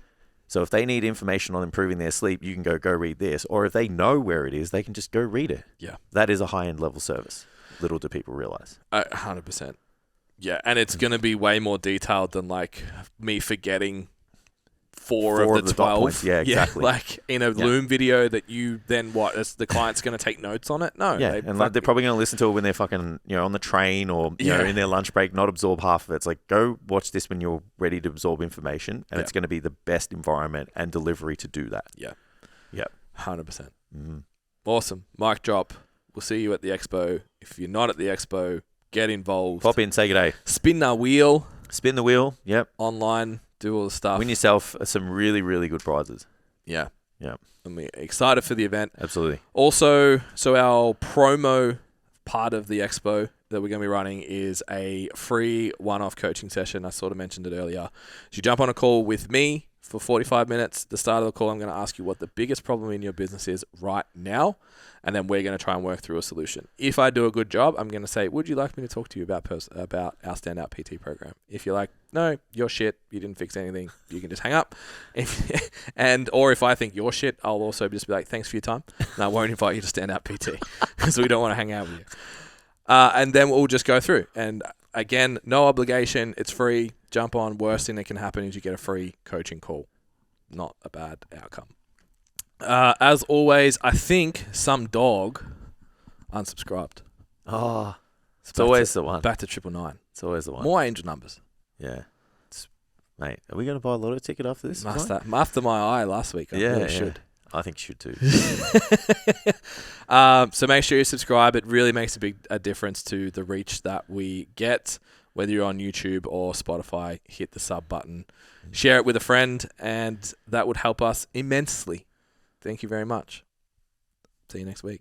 So if they need information on improving their sleep, you can go read this. Or if they know where it is, they can just go read it. Yeah. That is a high-end level service. Little do people realize. 100%. Yeah, and it's going to be way more detailed than like me forgetting four of the 12. Points. Yeah, exactly. Like in a Loom video that you then the client's going to take notes on it? No. Yeah, and like they're probably going to listen to it when they're fucking, on the train or, you know, in their lunch break, not absorb half of it. It's like, go watch this when you're ready to absorb information, and it's going to be the best environment and delivery to do that. Yeah. Yeah. 100%. Awesome. Mic drop. We'll see you at the expo. If you're not at the expo, get involved. Pop in, say good day. Spin the wheel. Spin the wheel. Yep. Online. Do all the stuff. Win yourself some really, really good prizes. Yeah. Yeah. I'm excited for the event. Absolutely. Also, so our promo part of the expo that we're going to be running is a free one-off coaching session. I sort of mentioned it earlier. So you jump on a call with me for 45 minutes. At the start of the call, I'm going to ask you what the biggest problem in your business is right now, and then we're going to try and work through a solution. If I do a good job, I'm going to say, would you like me to talk to you about our Standout PT program? If you're like, no, you're shit, you didn't fix anything, you can just hang up. Or if I think you're shit, I'll also just be like, thanks for your time, and I won't invite you to Standout PT because we don't want to hang out with you. And then we'll just go through. And again, no obligation. It's free. Jump on. Worst thing that can happen is you get a free coaching call. Not a bad outcome. As always, I think some dog unsubscribed. Oh, it's always the one. Back to 999. It's always the one. More angel numbers. Yeah. Mate, are we going to buy a lotto ticket after this? After my eye last week, I really should. I think you should too. So make sure you subscribe. It really makes a difference to the reach that we get. Whether you're on YouTube or Spotify, hit the sub button. Share it with a friend, and that would help us immensely. Thank you very much. See you next week.